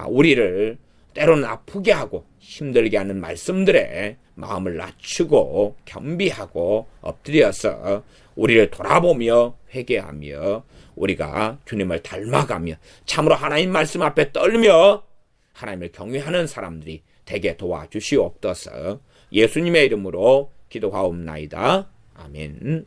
우리를 때로는 아프게 하고 힘들게 하는 말씀들에 마음을 낮추고 겸비하고 엎드려서 우리를 돌아보며 회개하며 우리가 주님을 닮아가며 참으로 하나님 말씀 앞에 떨며 하나님을 경외하는 사람들이 되게 도와주시옵소서. 예수님의 이름으로 기도하옵나이다. 아멘.